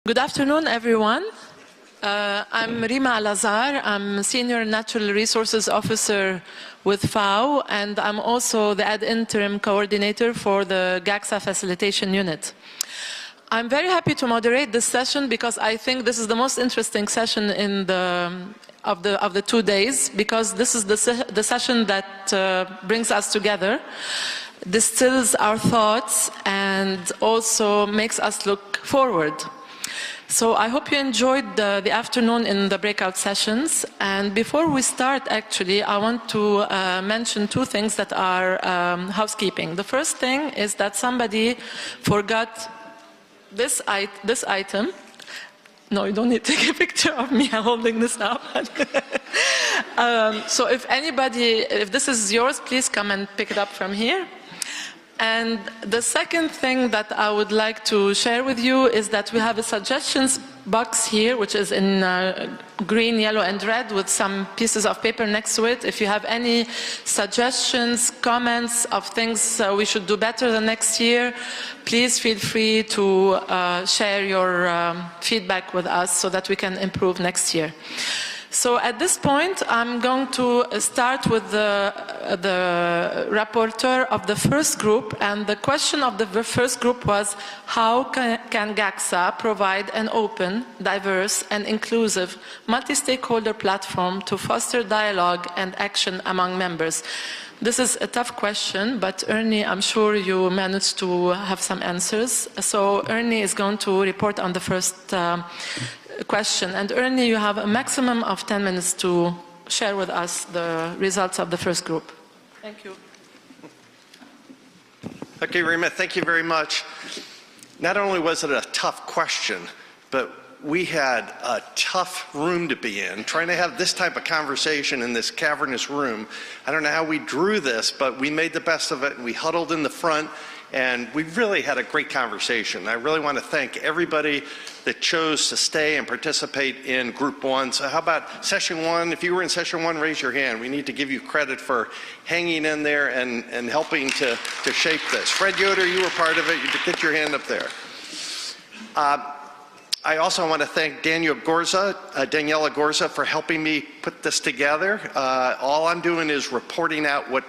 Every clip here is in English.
Good afternoon, everyone. I'm Rima Al-Azhar. I'm Senior Natural Resources Officer with FAO, and I'm also the ad interim coordinator for the GACSA Facilitation Unit. I'm very happy to moderate this session because I think this is the most interesting session of the 2 days, because this is the session that brings us together, distills our thoughts, and also makes us look forward. So I hope you enjoyed the afternoon in the breakout sessions. And before we start, actually, I want to mention 2 things that are housekeeping. The first thing is that somebody forgot this item. No, you don't need to take a picture of me holding this up. So if this is yours, please come and pick it up from here. And the second thing that I would like to share with you is that we have a suggestions box here, which is in green, yellow, and red, with some pieces of paper next to it. If you have any suggestions, comments of things we should do better the next year, please feel free to share your feedback with us so that we can improve next year. So at this point, I'm going to start with the rapporteur of the first group. And the question of the first group was, how can GACSA provide an open, diverse, and inclusive multi-stakeholder platform to foster dialogue and action among members? This is a tough question, but Ernie, I'm sure you managed to have some answers. So Ernie is going to report on the first question. And Ernie, you have a maximum of 10 minutes to share with us the results of the first group. Thank you. Okay, Rima, thank you very much. Not only was it a tough question, but we had a tough room to be in, trying to have this type of conversation in this cavernous room. I don't know how we drew this, but we made the best of it, and we huddled in the front, and we really had a great conversation. I really want to thank everybody that chose to stay and participate in Group 1. So how about Session 1? If you were in Session 1, raise your hand. We need to give you credit for hanging in there and helping to shape this. Fred Yoder, you were part of it. You get your hand up there. I also want to thank Daniela Gorza, for helping me put this together. All I'm doing is reporting out what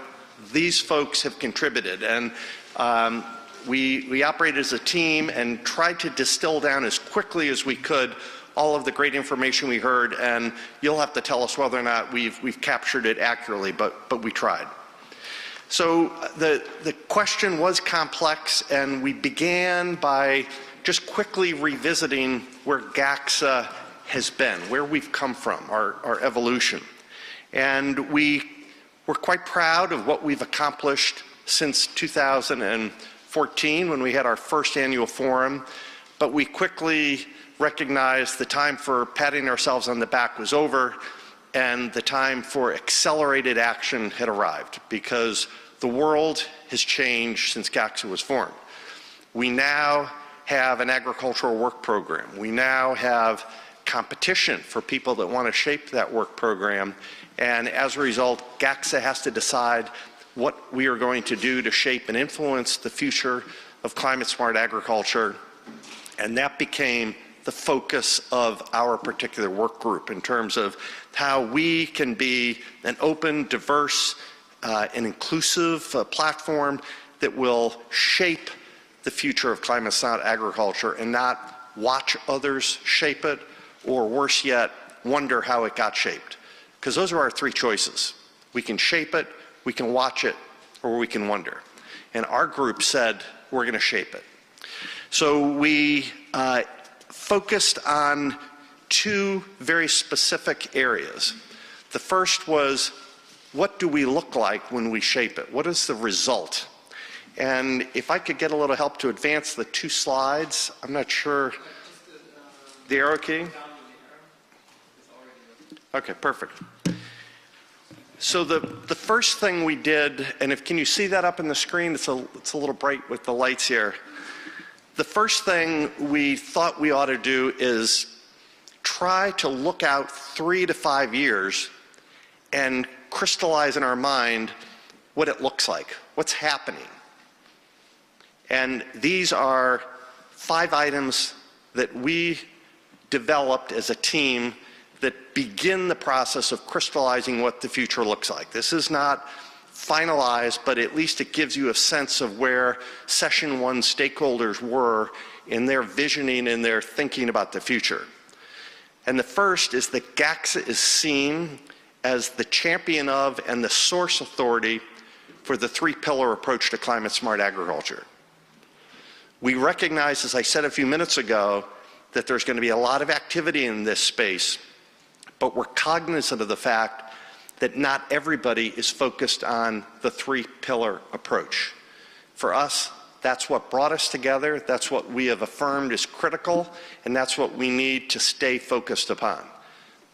these folks have contributed. And we operated as a team and tried to distill down as quickly as we could all of the great information we heard, and you'll have to tell us whether or not we've captured it accurately, but we tried. So the question was complex, and we began by just quickly revisiting where GACSA has been, where we've come from, our evolution. And we were quite proud of what we've accomplished since 2014, when we had our first annual forum, but we quickly recognized the time for patting ourselves on the back was over, and the time for accelerated action had arrived, because the world has changed since GACSA was formed. We now have an agricultural work program. We now have competition for people that want to shape that work program, and as a result, GACSA has to decide what we are going to do to shape and influence the future of climate-smart agriculture, and that became the focus of our particular work group in terms of how we can be an open, diverse, and inclusive platform that will shape the future of climate-smart agriculture and not watch others shape it, or worse yet, wonder how it got shaped. Because those are our 3 choices. We can shape it, we can watch it, or we can wonder. And our group said, we're going to shape it. So we focused on 2 very specific areas. The first was, what do we look like when we shape it? What is the result? And if I could get a little help to advance the 2 slides, I'm not sure. The arrow key? Okay, perfect. So the first thing we did, and can you see that up in the screen? It's a little bright with the lights here. The first thing we thought we ought to do is try to look out 3 to 5 years and crystallize in our mind what it looks like, what's happening. And these are 5 items that we developed as a team that begin the process of crystallizing what the future looks like. This is not finalized, but at least it gives you a sense of where session one stakeholders were in their visioning and their thinking about the future. And the first is that GACSA is seen as the champion of and the source authority for the three-pillar approach to climate-smart agriculture. We recognize, as I said a few minutes ago, that there's going to be a lot of activity in this space, but we're cognizant of the fact that not everybody is focused on the three-pillar approach. For us, that's what brought us together, that's what we have affirmed is critical, and that's what we need to stay focused upon.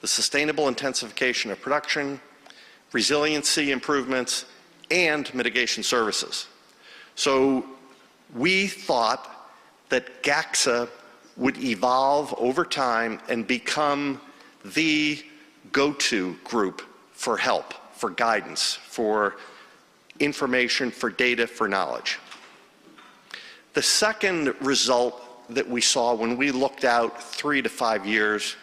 The sustainable intensification of production, resiliency improvements, and mitigation services. So we thought that GACSA would evolve over time and become the go-to group for help, for guidance, for information, for data, for knowledge. The second result that we saw when we looked out 3 to 5 years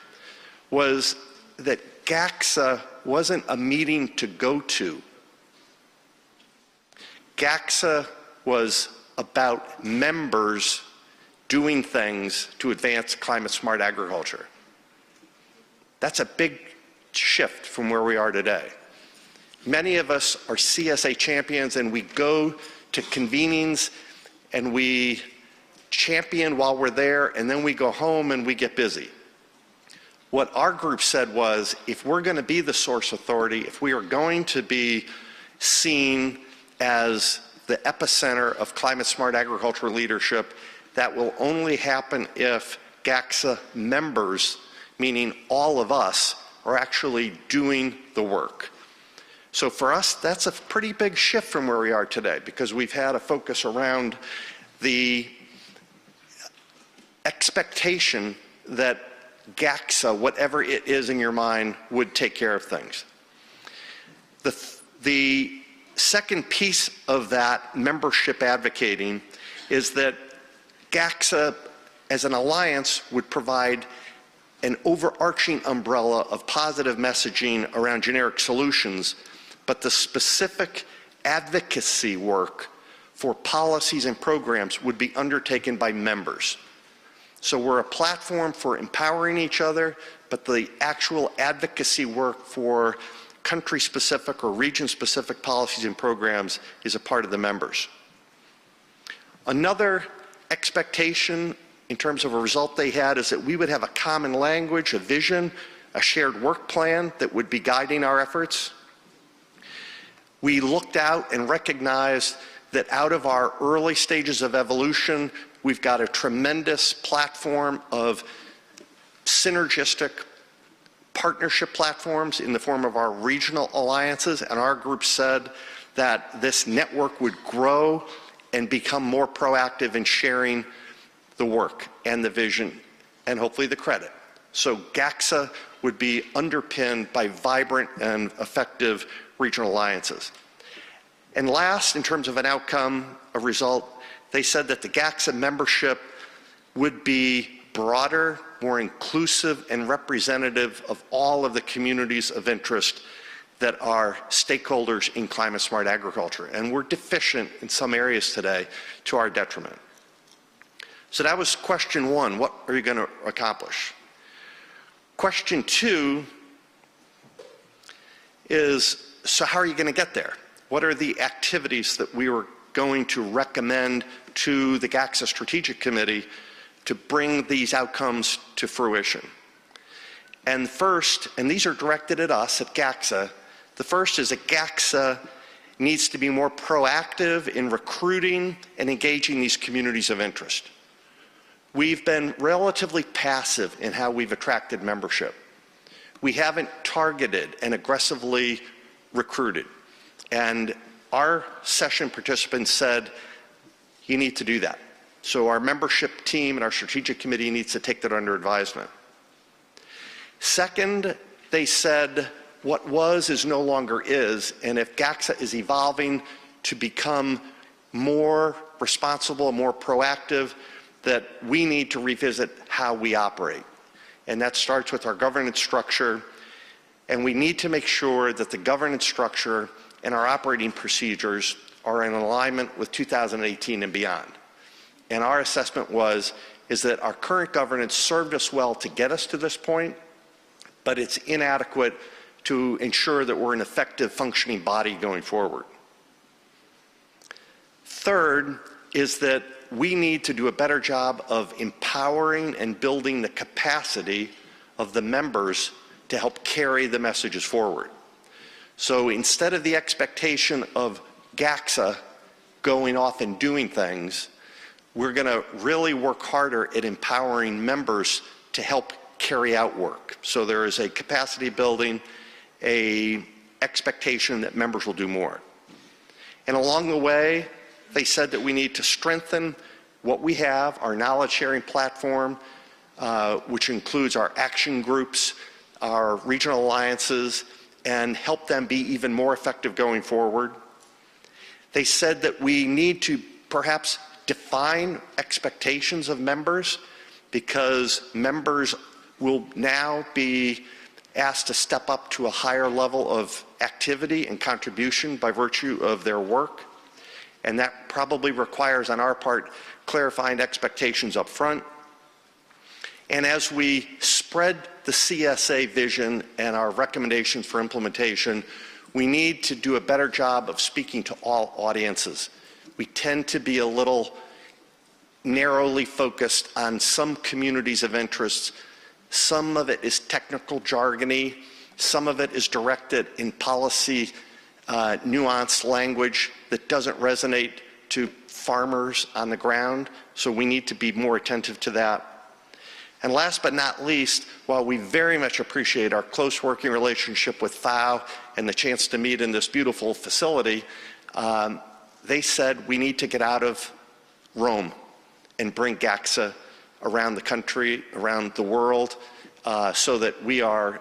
was that GACSA wasn't a meeting to go to. GACSA was about members doing things to advance climate-smart agriculture. That's a big shift from where we are today. Many of us are CSA champions, and we go to convenings and we champion while we're there, and then we go home and we get busy. What our group said was, if we're going to be the source authority, if we are going to be seen as the epicenter of climate-smart agriculture leadership, that will only happen if GACSA members, meaning all of us, are actually doing the work. So for us, that's a pretty big shift from where we are today, because we've had a focus around the expectation that GACSA, whatever it is in your mind, would take care of things. The second piece of that membership advocating is that GACSA as an alliance would provide an overarching umbrella of positive messaging around generic solutions, but the specific advocacy work for policies and programs would be undertaken by members. So we're a platform for empowering each other, but the actual advocacy work for country-specific or region-specific policies and programs is a part of the members. Another expectation in terms of a result they had is that we would have a common language, a vision, a shared work plan that would be guiding our efforts. We looked out and recognized that out of our early stages of evolution, we've got a tremendous platform of synergistic partnership platforms in the form of our regional alliances, and our group said that this network would grow and become more proactive in sharing the work and the vision and hopefully the credit. So GACSA would be underpinned by vibrant and effective regional alliances. And last, in terms of an outcome, a result, they said that the GACSA membership would be broader, more inclusive, and representative of all of the communities of interest that are stakeholders in climate-smart agriculture. And we're deficient in some areas today to our detriment. So that was question one, what are you going to accomplish? Question two is, so how are you going to get there? What are the activities that we were going to recommend to the GACSA Strategic Committee to bring these outcomes to fruition? And first, and these are directed at us at GACSA, the first is that GACSA needs to be more proactive in recruiting and engaging these communities of interest. We've been relatively passive in how we've attracted membership. We haven't targeted and aggressively recruited. And our session participants said, you need to do that. So our membership team and our strategic committee needs to take that under advisement. Second, they said, what was is no longer is, and if GACSA is evolving to become more responsible, more proactive, that we need to revisit how we operate. And that starts with our governance structure, and we need to make sure that the governance structure and our operating procedures are in alignment with 2018 and beyond. And our assessment is that our current governance served us well to get us to this point, but it's inadequate to ensure that we're an effective functioning body going forward. Third is that we need to do a better job of empowering and building the capacity of the members to help carry the messages forward. So instead of the expectation of GACSA going off and doing things, we're going to really work harder at empowering members to help carry out work. So there is a capacity building, an expectation that members will do more. And along the way, they said that we need to strengthen what we have, our knowledge sharing platform, which includes our action groups, our regional alliances, and help them be even more effective going forward. They said that we need to perhaps define expectations of members, because members will now be asked to step up to a higher level of activity and contribution by virtue of their work. And that probably requires, on our part, clarifying expectations up front. And as we spread the CSA vision and our recommendations for implementation, we need to do a better job of speaking to all audiences. We tend to be a little narrowly focused on some communities of interest. Some of it is technical jargony. Some of it is directed in policy nuanced language that doesn't resonate to farmers on the ground. So we need to be more attentive to that. And last but not least, while we very much appreciate our close working relationship with FAO and the chance to meet in this beautiful facility, they said we need to get out of Rome and bring GACSA around the country, around the world, so that we are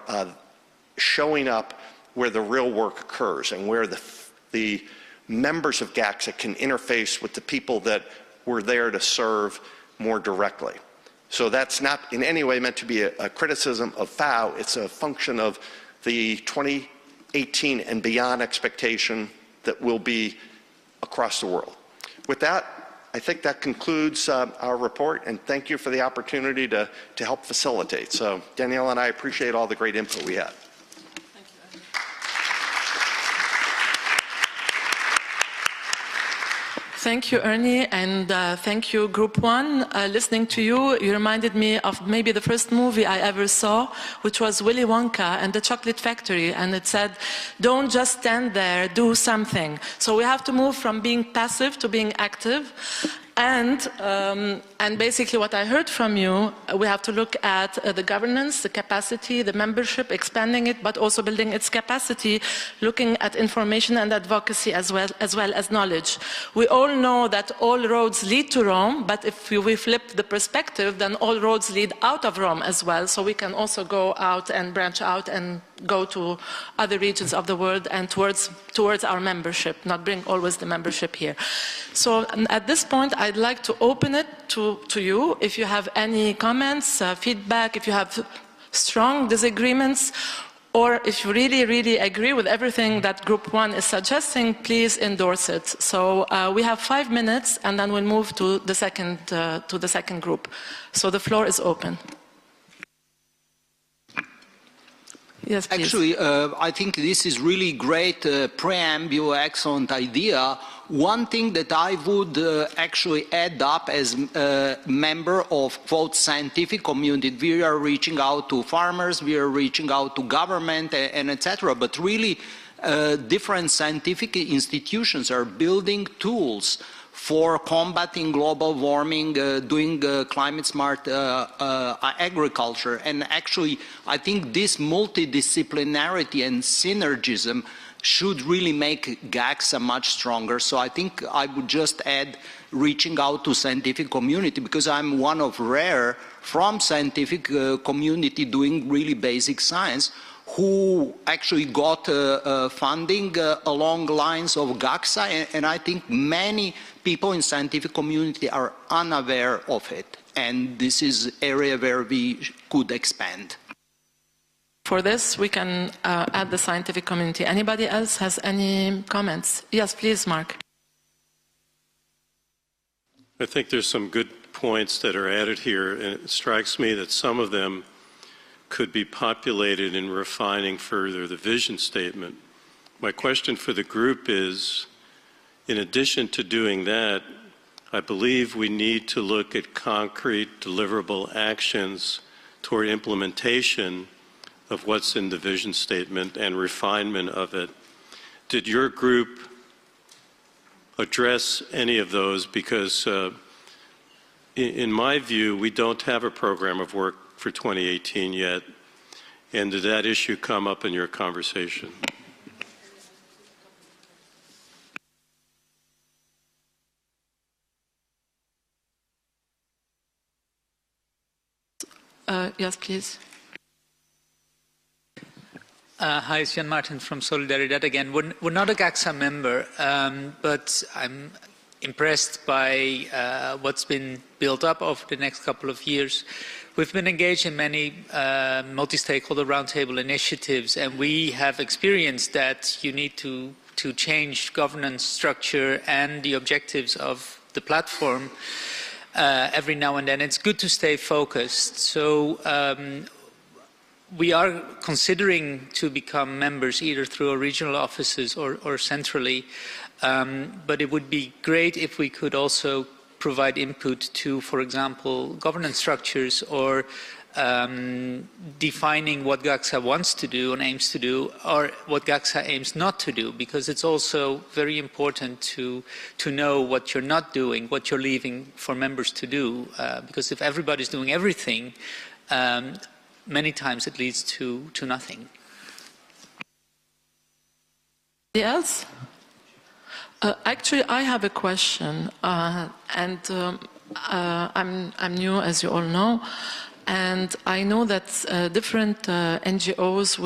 showing up where the real work occurs and where the members of GACSA can interface with the people that we're there to serve more directly. So that's not in any way meant to be a criticism of FAO. It's a function of the 2018 and beyond expectation that will be across the world. With that, I think that concludes our report, and thank you for the opportunity to help facilitate. So Danielle and I appreciate all the great input we had. Thank you, Ernie, and thank you, Group One. Listening to you, you reminded me of maybe the first movie I ever saw, which was Willy Wonka and the Chocolate Factory, and it said, don't just stand there, do something. So we have to move from being passive to being active. And basically what I heard from you, we have to look at the governance, the capacity, the membership, expanding it, but also building its capacity, looking at information and advocacy as well as knowledge. We all know that all roads lead to Rome, but if we flip the perspective, then all roads lead out of Rome as well. So we can also go out and branch out and go to other regions of the world and towards our membership, not bring always the membership here. So at this point, I'd like to open it to you. If you have any comments, feedback, if you have strong disagreements, or if you really, really agree with everything that Group One is suggesting, please endorse it. So we have 5 minutes, and then we'll move to the second group. So the floor is open. Yes, please. Actually, I think this is really great preamble, excellent idea. One thing that I would actually add up as a member of quote scientific community, we are reaching out to farmers, we are reaching out to government and etc. But really different scientific institutions are building tools for combating global warming, doing climate smart agriculture. And actually, I think this multidisciplinarity and synergism should really make GACSA much stronger. So I think I would just add reaching out to scientific community, because I'm one of rare from scientific community doing really basic science who actually got funding along lines of GACSA, and I think many people in scientific community are unaware of it, and this is an area where we could expand. For this, we can add the scientific community. Anybody else has any comments? Yes, please, Mark. I think there's some good points that are added here, and it strikes me that some of them could be populated in refining further the vision statement. My question for the group is, in addition to doing that, I believe we need to look at concrete deliverable actions toward implementation of what's in the vision statement and refinement of it. Did your group address any of those? Because in my view, we don't have a program of work for 2018 yet. And did that issue come up in your conversation? Yes, please. Hi, it's Jan Martin from Solidaridad again. We're not a GACSA member, but I'm impressed by what's been built up over the next couple of years. We've been engaged in many multi-stakeholder roundtable initiatives, and we have experienced that you need to change governance structure and the objectives of the platform every now and then. It's good to stay focused. So we are considering to become members either through our regional offices or centrally, but it would be great if we could also provide input to, for example, governance structures or defining what GACSA wants to do and aims to do, or what GACSA aims not to do, because it's also very important to know what you're not doing, what you're leaving for members to do, because if everybody's doing everything, many times it leads to nothing. Anybody else? Actually, I have a question, and I'm new, as you all know, and I know that different NGOs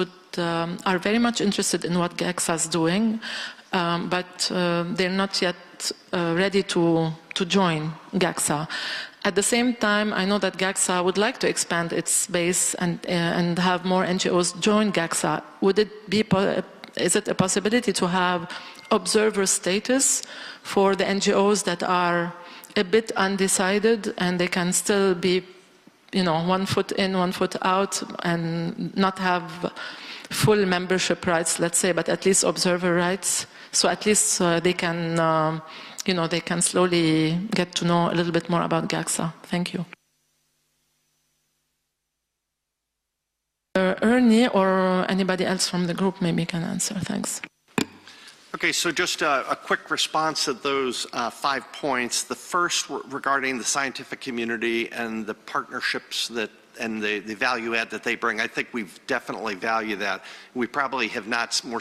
are very much interested in what GACSA is doing, but they're not yet ready to join GACSA. At the same time, I know that GACSA would like to expand its base and have more NGOs join GACSA. Is it a possibility to have observer status for the NGOs that are a bit undecided and they can still be, one foot in, 1 foot out and not have full membership rights, let's say, but at least observer rights? So at least they can, they can slowly get to know a little bit more about GACSA. Thank you. Ernie or anybody else from the group maybe can answer. Thanks. Okay, so just a quick response to those 5 points. The first regarding the scientific community and the partnerships and the value add that they bring. I think we definitely value that. We probably have not more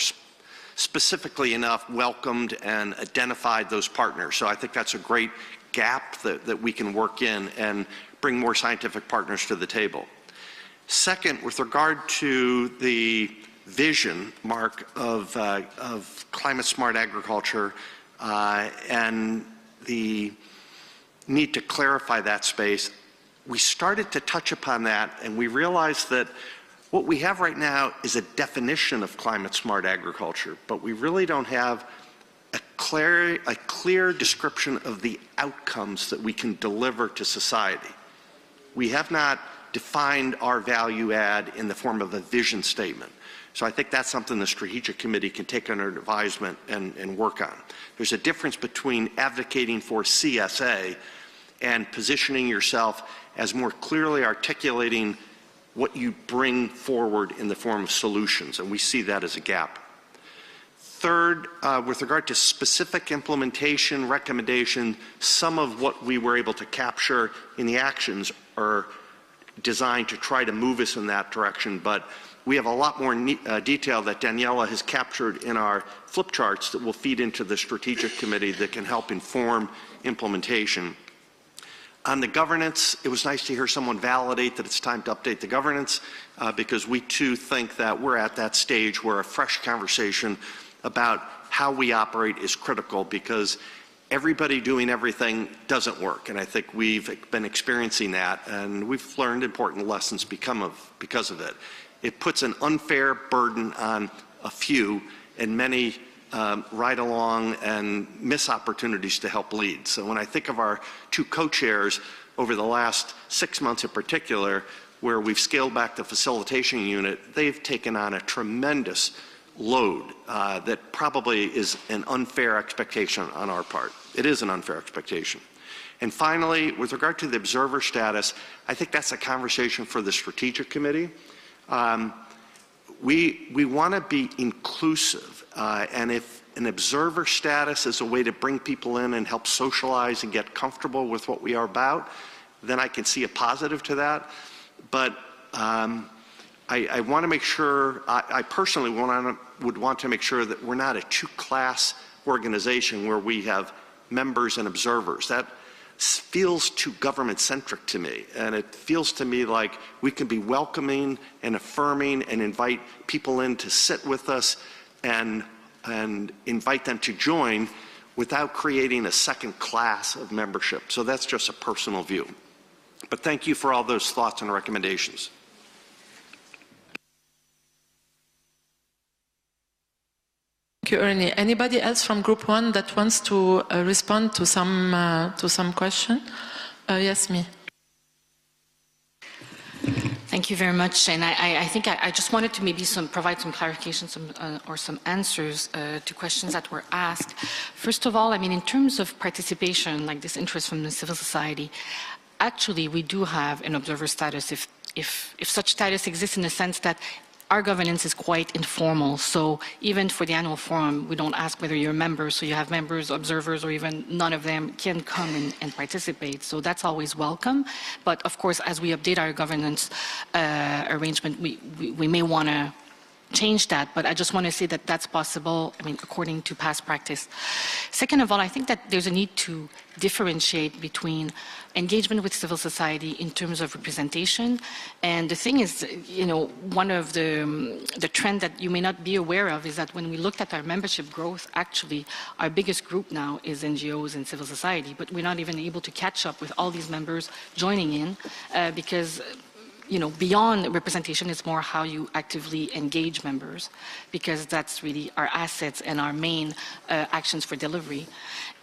specifically enough welcomed and identified those partners. So I think that's a great gap that we can work in and bring more scientific partners to the table. Second, with regard to the vision, Mark, of climate smart agriculture and the need to clarify that space, we started to touch upon that, and we realized that what we have right now is a definition of climate smart agriculture, but we really don't have a clear description of the outcomes that we can deliver to society. We have not defined our value add in the form of a vision statement. So I think that's something the Strategic Committee can take under advisement and work on. There's a difference between advocating for CSA and positioning yourself as more clearly articulating what you bring forward in the form of solutions, and we see that as a gap. Third, with regard to specific implementation recommendation, some of what we were able to capture in the actions are designed to try to move us in that direction, but we have a lot more detail that Daniela has captured in our flip charts that will feed into the Strategic Committee that can help inform implementation. On the governance, it was nice to hear someone validate that it's time to update the governance, because we too think that we're at that stage where a fresh conversation about how we operate is critical, because everybody doing everything doesn't work. And I think we've been experiencing that, and we've learned important lessons because of it. It puts an unfair burden on a few, and many ride along and miss opportunities to help lead. So when I think of our two co-chairs over the last 6 months in particular, where we've scaled back the facilitation unit, they've taken on a tremendous load that probably is an unfair expectation on our part. It is an unfair expectation. And finally, with regard to the observer status, I think that's a conversation for the Strategic Committee. We want to be inclusive, and if an observer status is a way to bring people in and help socialize and get comfortable with what we are about, then I can see a positive to that. But I want to make sure, I personally would want to make sure that we're not a two-class organization where we have members and observers. That feels too government-centric to me, and it feels to me like we can be welcoming and affirming and invite people in to sit with us and invite them to join without creating a second class of membership. So that's just a personal view. But thank you for all those thoughts and recommendations. Thank you, Ernie. Anybody else from Group 1 that wants to respond to some question? Yes, me. Thank you very much. And I think I just wanted to maybe provide some clarifications or some answers to questions that were asked. First of all, I mean, in terms of participation, like this interest from the civil society, actually we do have an observer status if such status exists, in the sense that our governance is quite informal. So even for the annual forum, we don't ask whether you're a member. So you have members, observers, or even none of them can come and participate. So that's always welcome. But of course, as we update our governance arrangement, we may want to change that, but I just want to say that that's possible, I mean, according to past practice. Second of all, I think that there's a need to differentiate between engagement with civil society in terms of representation. And the thing is, you know, one of the trend that you may not be aware of is that when we looked at our membership growth, actually, our biggest group now is NGOs and civil society, but we're not even able to catch up with all these members joining in because you know, beyond representation, it's more how you actively engage members, because that's really our assets and our main actions for delivery.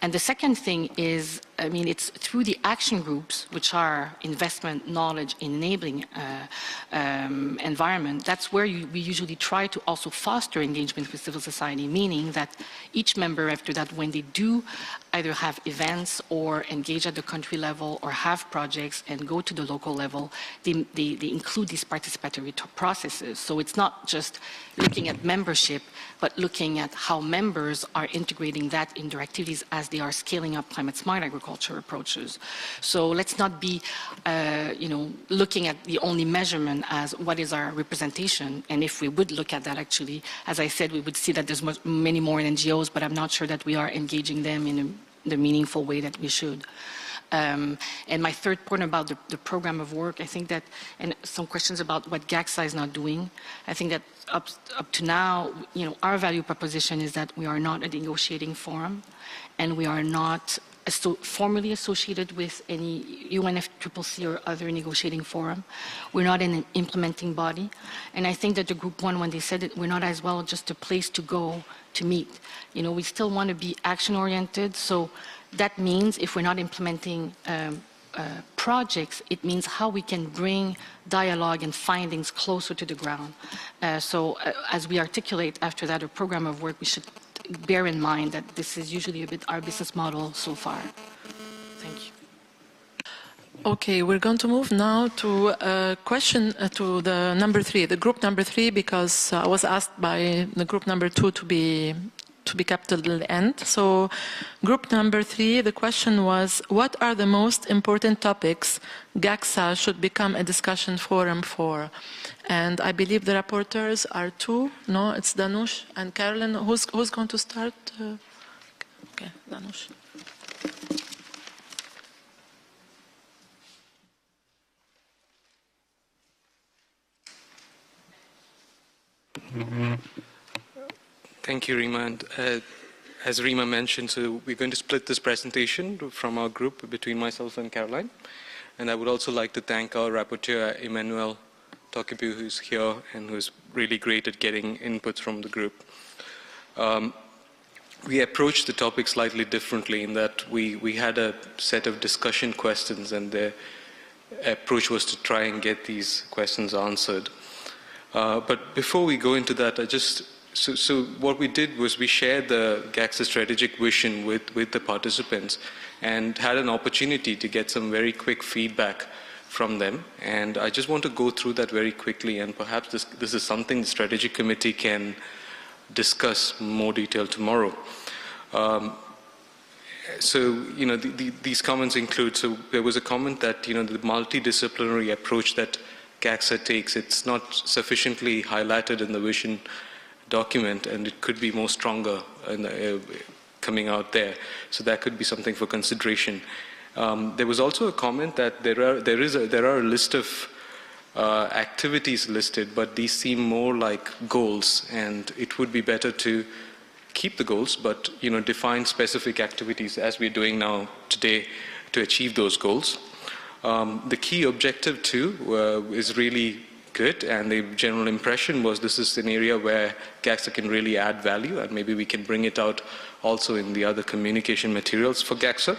And the second thing is, I mean, it's through the action groups, which are investment, knowledge, enabling environment, that's where we usually try to also foster engagement with civil society, meaning that each member after that, when they do either have events or engage at the country level or have projects and go to the local level, they include these participatory processes. So it's not just looking at membership, but looking at how members are integrating that in their activities as they are scaling up climate smart agriculture approaches. So let's not be, you know, looking at the only measurement as what is our representation. And if we would look at that, actually, as I said, we would see that there's many more NGOs, but I'm not sure that we are engaging them in the meaningful way that we should. And my third point about the program of work, I think that, and some questions about what GACSA is not doing, I think that up to now, you know, our value proposition is that we are not a negotiating forum, and we are not formally associated with any UNFCCC or other negotiating forum. We're not an implementing body. And I think that the Group 1, when they said it, we're not as well just a place to go to meet. You know, we still want to be action-oriented, so that means if we're not implementing projects, it means how we can bring dialogue and findings closer to the ground. So as we articulate after that a program of work, we should bear in mind that this is usually a bit our business model so far. Thank you. Okay, we're going to move now to a question to the number 3, the group number 3, because I was asked by the group number 2 to be kept till the end. So group number 3, the question was, what are the most important topics GACSA should become a discussion forum for? And I believe the rapporteurs are 2. No, it's Danush and Carolyn. Who's going to start? Okay, Danush. Thank you, Rima. And as Rima mentioned, so we're going to split this presentation from our group between myself and Caroline. And I would also like to thank our rapporteur, Emmanuel Tokibu, who's here and who's really great at getting inputs from the group. We approached the topic slightly differently in that we had a set of discussion questions, and the approach was to try and get these questions answered. But before we go into that, so what we did was we shared the GACSA strategic vision with the participants and had an opportunity to get some very quick feedback from them. And I just want to go through that very quickly, and perhaps this is something the strategic committee can discuss in more detail tomorrow. These comments include, so there was a comment that, the multidisciplinary approach that GACSA takes, it's not sufficiently highlighted in the vision document, and it could be more stronger coming out there. So that could be something for consideration. There was also a comment that there are a list of activities listed, but these seem more like goals, and it would be better to keep the goals, but define specific activities as we're doing now today to achieve those goals. The key objective too is really good, and the general impression was this is an area where GACSA can really add value, and maybe we can bring it out also in the other communication materials for GACSA.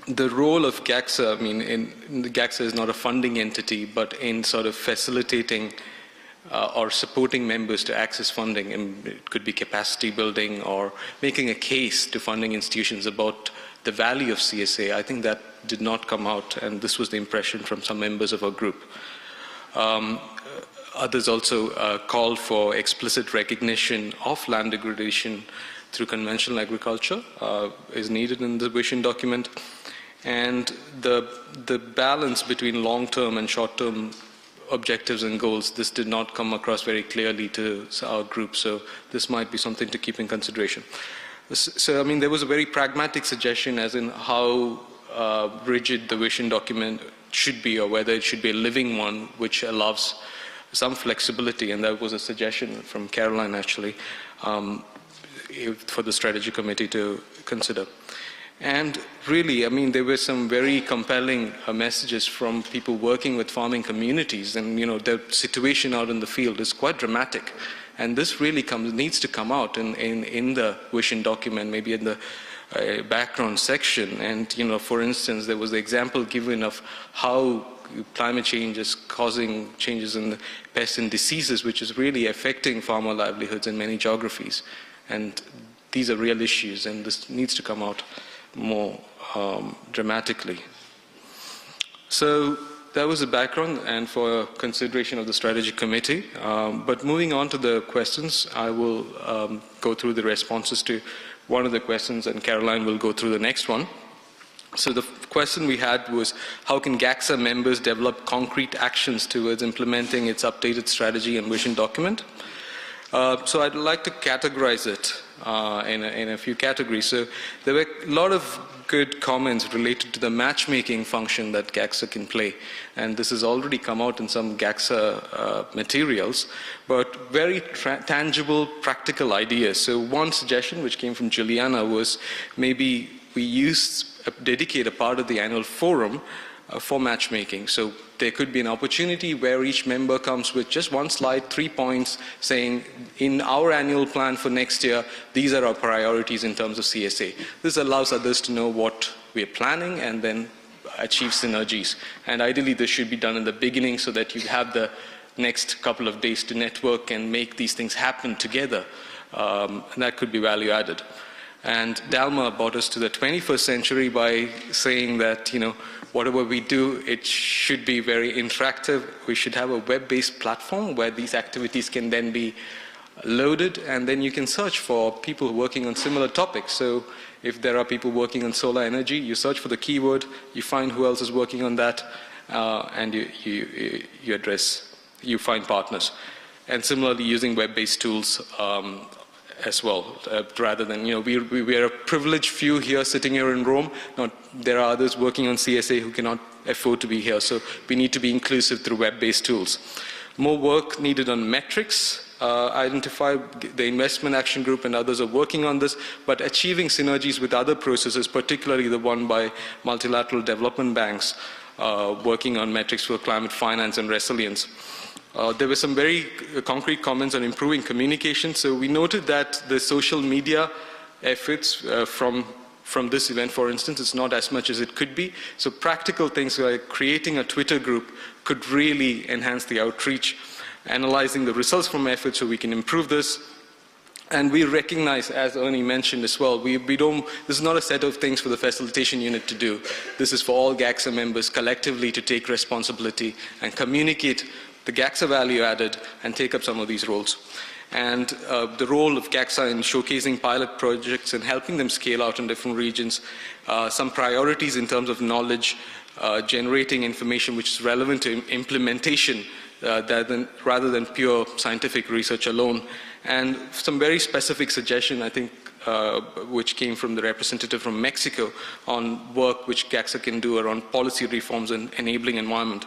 The role of GACSA, GACSA is not a funding entity, but in sort of facilitating or supporting members to access funding, and it could be capacity building or making a case to funding institutions about the value of CSA. I think that did not come out, and this was the impression from some members of our group. Others also called for explicit recognition of land degradation through conventional agriculture is needed in the vision document. And the balance between long-term and short-term objectives and goals, this did not come across very clearly to our group, so this might be something to keep in consideration. So, there was a very pragmatic suggestion as in how rigid the vision document should be, or whether it should be a living one which allows some flexibility, and that was a suggestion from Caroline actually for the strategy committee to consider. And really, there were some very compelling messages from people working with farming communities, and the situation out in the field is quite dramatic. And this really needs to come out in the vision document, maybe in the background section. And for instance, there was the example given of how climate change is causing changes in the pests and diseases, which is really affecting farmer livelihoods in many geographies. And these are real issues, and this needs to come out more dramatically. So that was the background and for consideration of the strategy committee. But moving on to the questions, I will go through the responses to one of the questions, and Caroline will go through the next one. So the question we had was, how can GACSA members develop concrete actions towards implementing its updated strategy and vision document? So I'd like to categorize it in a few categories. So there were a lot of good comments related to the matchmaking function that GACSA can play. And this has already come out in some GACSA materials, but very tangible, practical ideas. So one suggestion which came from Juliana was maybe we dedicate a part of the annual forum for matchmaking. So there could be an opportunity where each member comes with just one slide, 3 points, saying, in our annual plan for next year, these are our priorities in terms of CSA. This allows others to know what we're planning and then achieve synergies. And ideally, this should be done in the beginning so that you have the next couple of days to network and make these things happen together. And that could be value added. And Dalma brought us to the 21st century by saying that, whatever we do, it should be very interactive. We should have a web-based platform where these activities can then be loaded, and then you can search for people working on similar topics. So if there are people working on solar energy, you search for the keyword, you find who else is working on that, and you find partners. And similarly, using web-based tools as well, rather than, we are a privileged few here sitting here in Rome. There are others working on CSA who cannot afford to be here, so we need to be inclusive through web-based tools. More work needed on metrics. Identify the investment action group and others are working on this, but achieving synergies with other processes, particularly the one by multilateral development banks working on metrics for climate finance and resilience. There were some very concrete comments on improving communication. So we noted that the social media efforts from this event, for instance, is not as much as it could be. So practical things like creating a Twitter group could really enhance the outreach, analyzing the results from efforts so we can improve this. And we recognize, as Ernie mentioned as well, this is not a set of things for the facilitation unit to do. This is for all GACSA members collectively to take responsibility and communicate the GACSA value added and take up some of these roles. And the role of GACSA in showcasing pilot projects and helping them scale out in different regions, some priorities in terms of knowledge, generating information which is relevant to implementation rather than pure scientific research alone, and some very specific suggestion, I think, which came from the representative from Mexico on work which GACSA can do around policy reforms and enabling environment.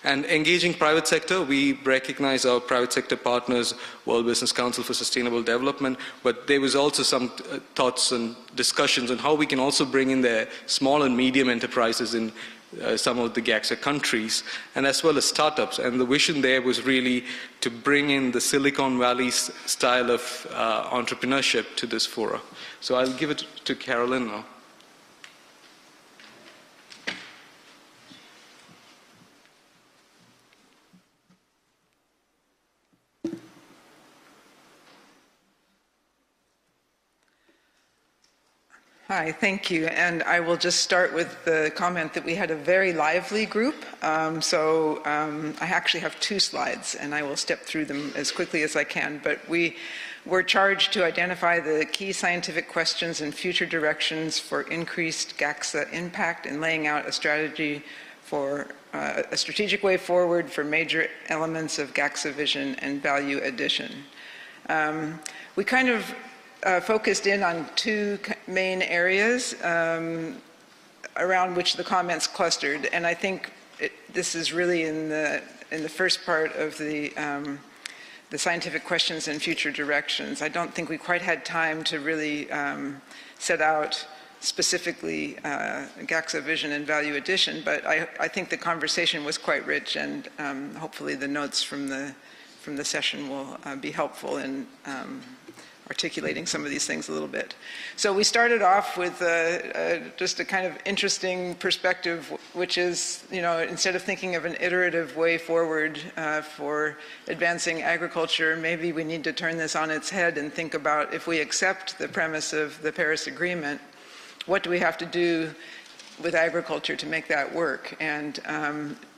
And engaging private sector, we recognize our private sector partners, World Business Council for Sustainable Development, but there was also some thoughts and discussions on how we can also bring in the small and medium enterprises in some of the GACSA countries, and as well as startups. And the vision there was really to bring in the Silicon Valley style of entrepreneurship to this forum. So I'll give it to Carolyn now. Hi, thank you. And I will just start with the comment that we had a very lively group. I actually have 2 slides, and I will step through them as quickly as I can. But we were charged to identify the key scientific questions and future directions for increased GACSA impact and laying out a strategy for a strategic way forward for major elements of GACSA vision and value addition. We kind of focused in on 2 main areas around which the comments clustered, and I think this is really in the first part of the scientific questions and future directions. I don't think we quite had time to really set out specifically GACSA vision and value addition, but I think the conversation was quite rich, and hopefully the notes from the session will be helpful in articulating some of these things a little bit. So we started off with just a kind of interesting perspective, which is, instead of thinking of an iterative way forward for advancing agriculture, maybe we need to turn this on its head and think about, if we accept the premise of the Paris Agreement, what do we have to do with agriculture to make that work? And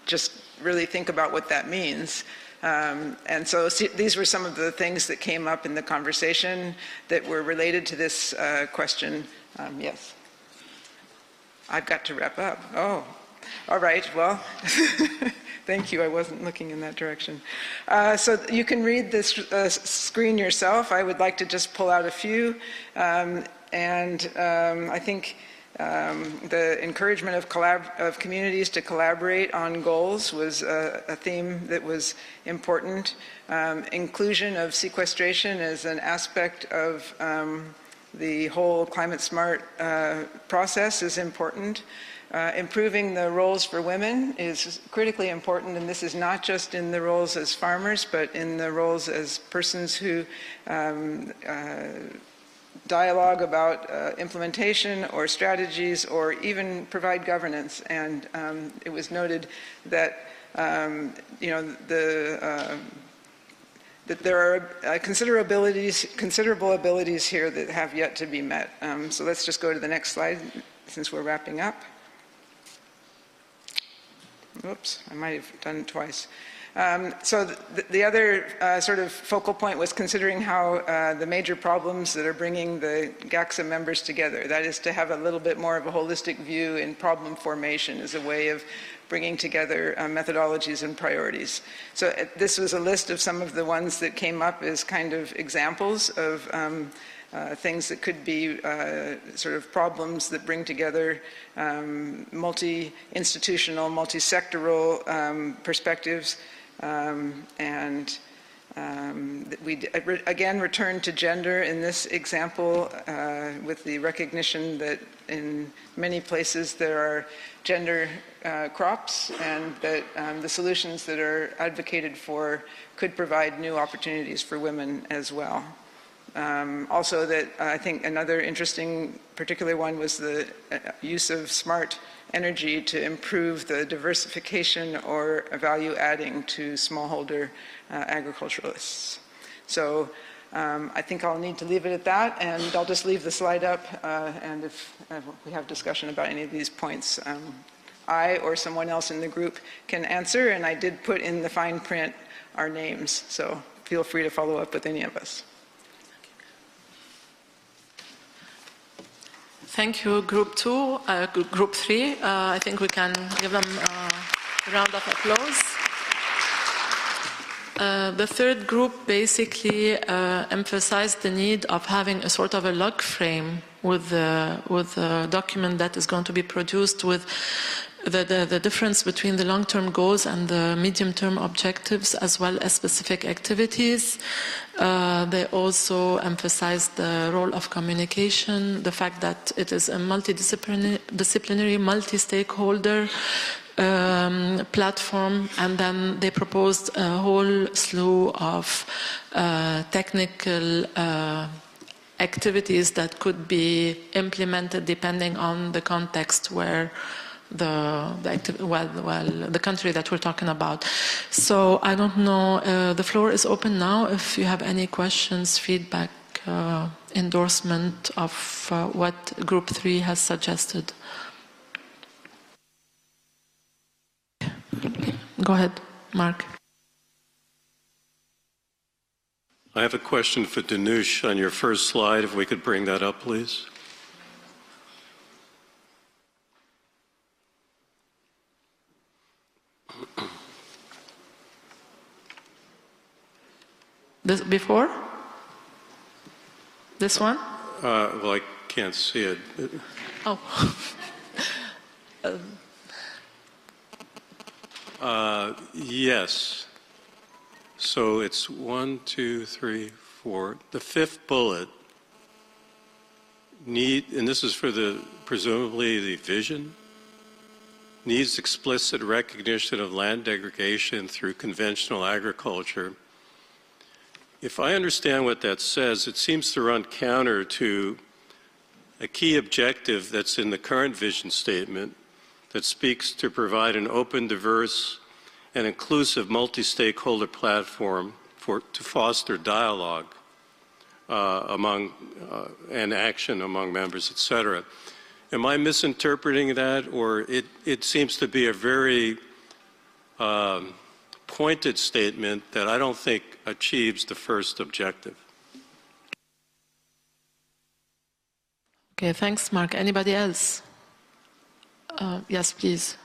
just really think about what that means. And so these were some of the things that came up in the conversation that were related to this question. Yes. I've got to wrap up. Oh, all right. Well, thank you. I wasn't looking in that direction. So you can read this screen yourself. I would like to just pull out a few. I think the encouragement of communities to collaborate on goals was a theme that was important. Inclusion of sequestration as an aspect of the whole climate smart process is important. Improving the roles for women is critically important, and this is not just in the roles as farmers, but in the roles as persons who dialogue about implementation or strategies or even provide governance. And it was noted that that there are considerable abilities here that have yet to be met. So let's just go to the next slide since we're wrapping up. Oops, I might have done it twice. So the other sort of focal point was considering how the major problems that are bringing the GACSA members together, that is to have a little bit more of a holistic view in problem formation as a way of bringing together methodologies and priorities. So this was a list of some of the ones that came up as kind of examples of things that could be sort of problems that bring together multi-institutional, multi-sectoral perspectives. And we again return to gender in this example with the recognition that in many places there are gender crops, and that the solutions that are advocated for could provide new opportunities for women as well. Also that I think another interesting particular one was the use of smart energy to improve the diversification or value adding to smallholder agriculturalists. So I think I'll need to leave it at that, and I'll just leave the slide up, and if we have discussion about any of these points, I or someone else in the group can answer, and I did put in the fine print our names, so feel free to follow up with any of us. Thank you, Group 2. Group 3, I think we can give them a round of applause. The third group basically emphasized the need of having a sort of a log frame with a document that is going to be produced with the difference between the long-term goals and the medium-term objectives, as well as specific activities. They also emphasized the role of communication, the fact that it is a multidisciplinary, multi-stakeholder platform, and then they proposed a whole slew of technical activities that could be implemented depending on the context where the country that we're talking about. So I don't know, the floor is open now if you have any questions, feedback, endorsement of what Group 3 has suggested. Go ahead, Mark. I have a question for Danush on your first slide, if we could bring that up, please. This before? This one? Well, I can't see it. Oh. Yes. So it's 1, 2, 3, 4. The fifth bullet, and this is for presumably the vision, needs explicit recognition of land degradation through conventional agriculture. If I understand what that says, it seems to run counter to a key objective that's in the current vision statement that speaks to provide an open, diverse, and inclusive multi-stakeholder platform to foster dialogue and action among members, etc. Am I misinterpreting that, or it seems to be a very pointed statement that I don't think achieves the first objective? Okay, thanks, Mark. Anybody else? Yes, please.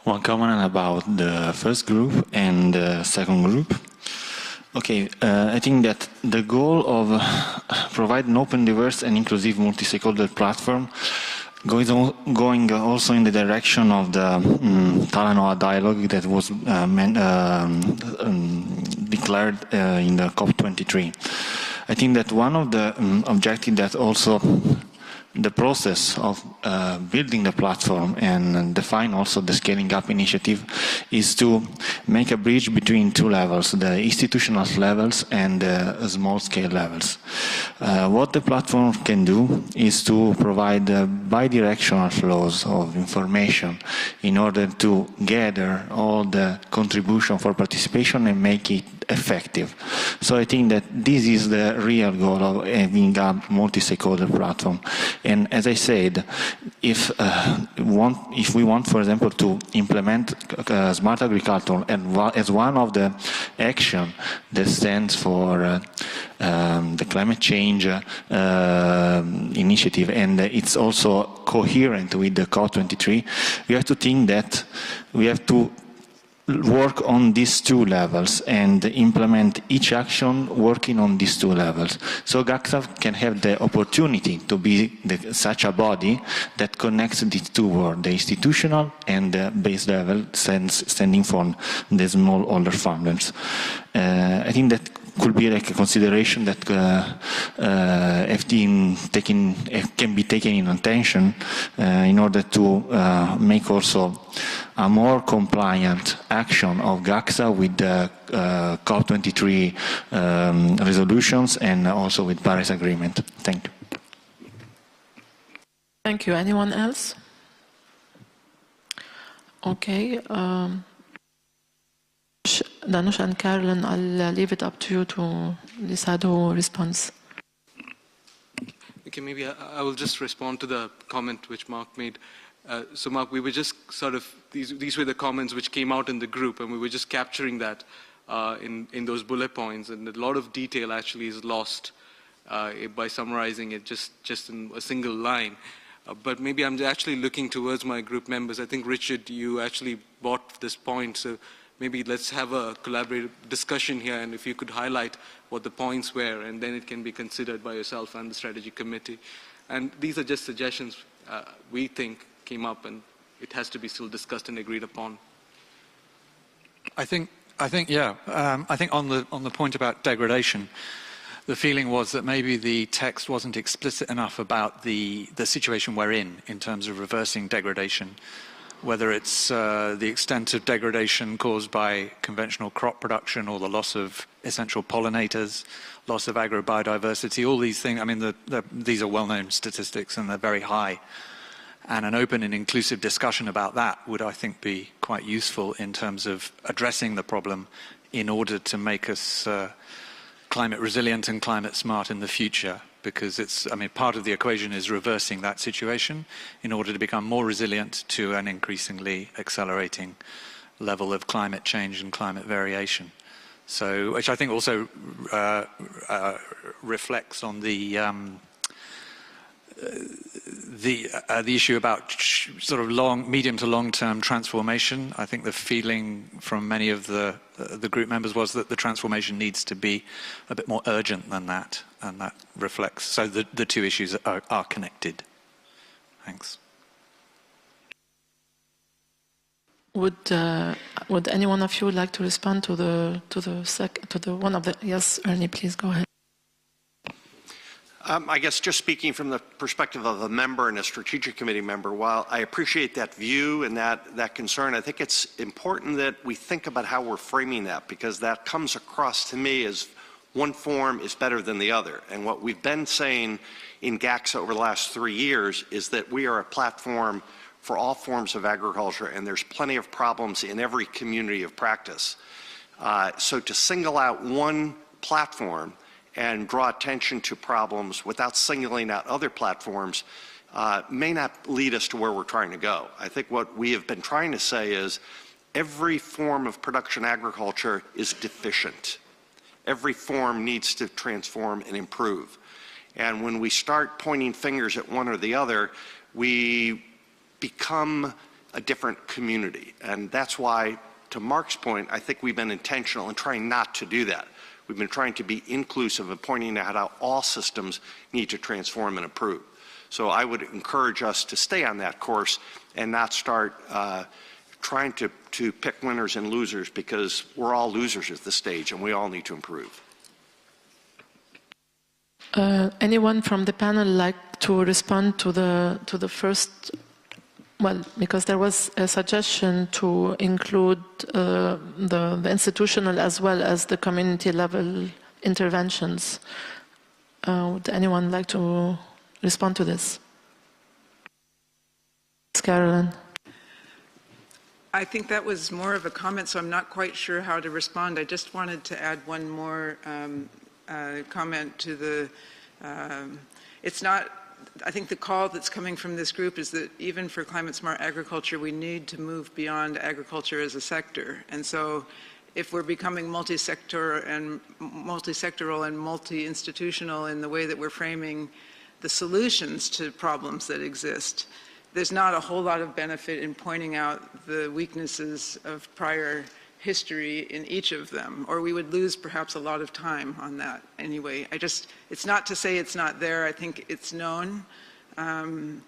One comment about the first group and the second group. Okay, I think that the goal of providing an open, diverse and inclusive multi-stakeholder platform going also in the direction of the Talanoa dialogue that was declared in the COP23. I think that one of the objectives that also the process of building the platform and define also the scaling up initiative is to make a bridge between two levels, the institutional levels and the small scale levels. What the platform can do is to provide bidirectional flows of information in order to gather all the contribution for participation and make it effective. So I think that this is the real goal of having a multi-stakeholder platform. And as I said, if we want, for example, to implement smart agriculture as one of the action that stands for the climate change initiative, and it's also coherent with the COP23, we have to think that we have to work on these two levels and implement each action working on these two levels. So GACSA can have the opportunity to be such a body that connects these two worlds, the institutional and the base level, standing for the smallholder farmers. I think that could be like a consideration that can be taken in attention in order to make also a more compliant action of GACSA with the COP23 resolutions and also with Paris Agreement. Thank you. Thank you. Anyone else? Okay. Danush and Carolyn, I'll leave it up to you to decide who responds. Okay, maybe I will just respond to the comment which Mark made. So Mark, we were just sort of, these were the comments which came out in the group, and we were just capturing that in those bullet points, and a lot of detail actually is lost by summarizing it just in a single line. But maybe I'm actually looking towards my group members. I think, Richard, you actually brought this point, so maybe let's have a collaborative discussion here, and if you could highlight what the points were, and then it can be considered by yourself and the strategy committee. And these are just suggestions we think came up, and it has to be still discussed and agreed upon. I think on the point about degradation, the feeling was that maybe the text wasn't explicit enough about the situation we're in terms of reversing degradation, whether it's the extent of degradation caused by conventional crop production or the loss of essential pollinators, loss of agrobiodiversity, all these things. I mean, these are well-known statistics and they're very high. And an open and inclusive discussion about that would, I think, be quite useful in terms of addressing the problem in order to make us climate resilient and climate smart in the future. Because it's, I mean, part of the equation is reversing that situation in order to become more resilient to an increasingly accelerating level of climate change and climate variation. So, which I think also reflects on the issue about sort of medium to long-term transformation. I think the feeling from many of the group members was that the transformation needs to be a bit more urgent than that, and that reflects. So the two issues are connected. Thanks. Would any one of you like to respond to the one of the? Yes, Ernie, please go ahead. I guess just speaking from the perspective of a member and a strategic committee member, while I appreciate that view and that concern, I think it's important that we think about how we're framing that, because that comes across to me as one form is better than the other. And what we've been saying in GACSA over the last 3 years is that we are a platform for all forms of agriculture, and there's plenty of problems in every community of practice. So to single out one platform and draw attention to problems without singling out other platforms may not lead us to where we're trying to go. I think what we have been trying to say is every form of production agriculture is deficient. Every form needs to transform and improve. And when we start pointing fingers at one or the other, we become a different community. And that's why, to Mark's point, I think we've been intentional in trying not to do that. We've been trying to be inclusive and pointing out how all systems need to transform and improve. So I would encourage us to stay on that course and not start trying to pick winners and losers, because we're all losers at this stage and we all need to improve. Anyone from the panel like to respond to the first? Well, because there was a suggestion to include the institutional as well as the community level interventions. Would anyone like to respond to this? Carolyn. I think that was more of a comment, so I'm not quite sure how to respond. I just wanted to add one more comment to the, it's not, I think the call that's coming from this group is that even for climate smart agriculture, we need to move beyond agriculture as a sector. And so if we're becoming multi-sectoral and multi-institutional in the way that we're framing the solutions to problems that exist, there's not a whole lot of benefit in pointing out the weaknesses of prior history in each of them, or we would lose perhaps a lot of time on that anyway. It's not to say it's not there. I think it's known, and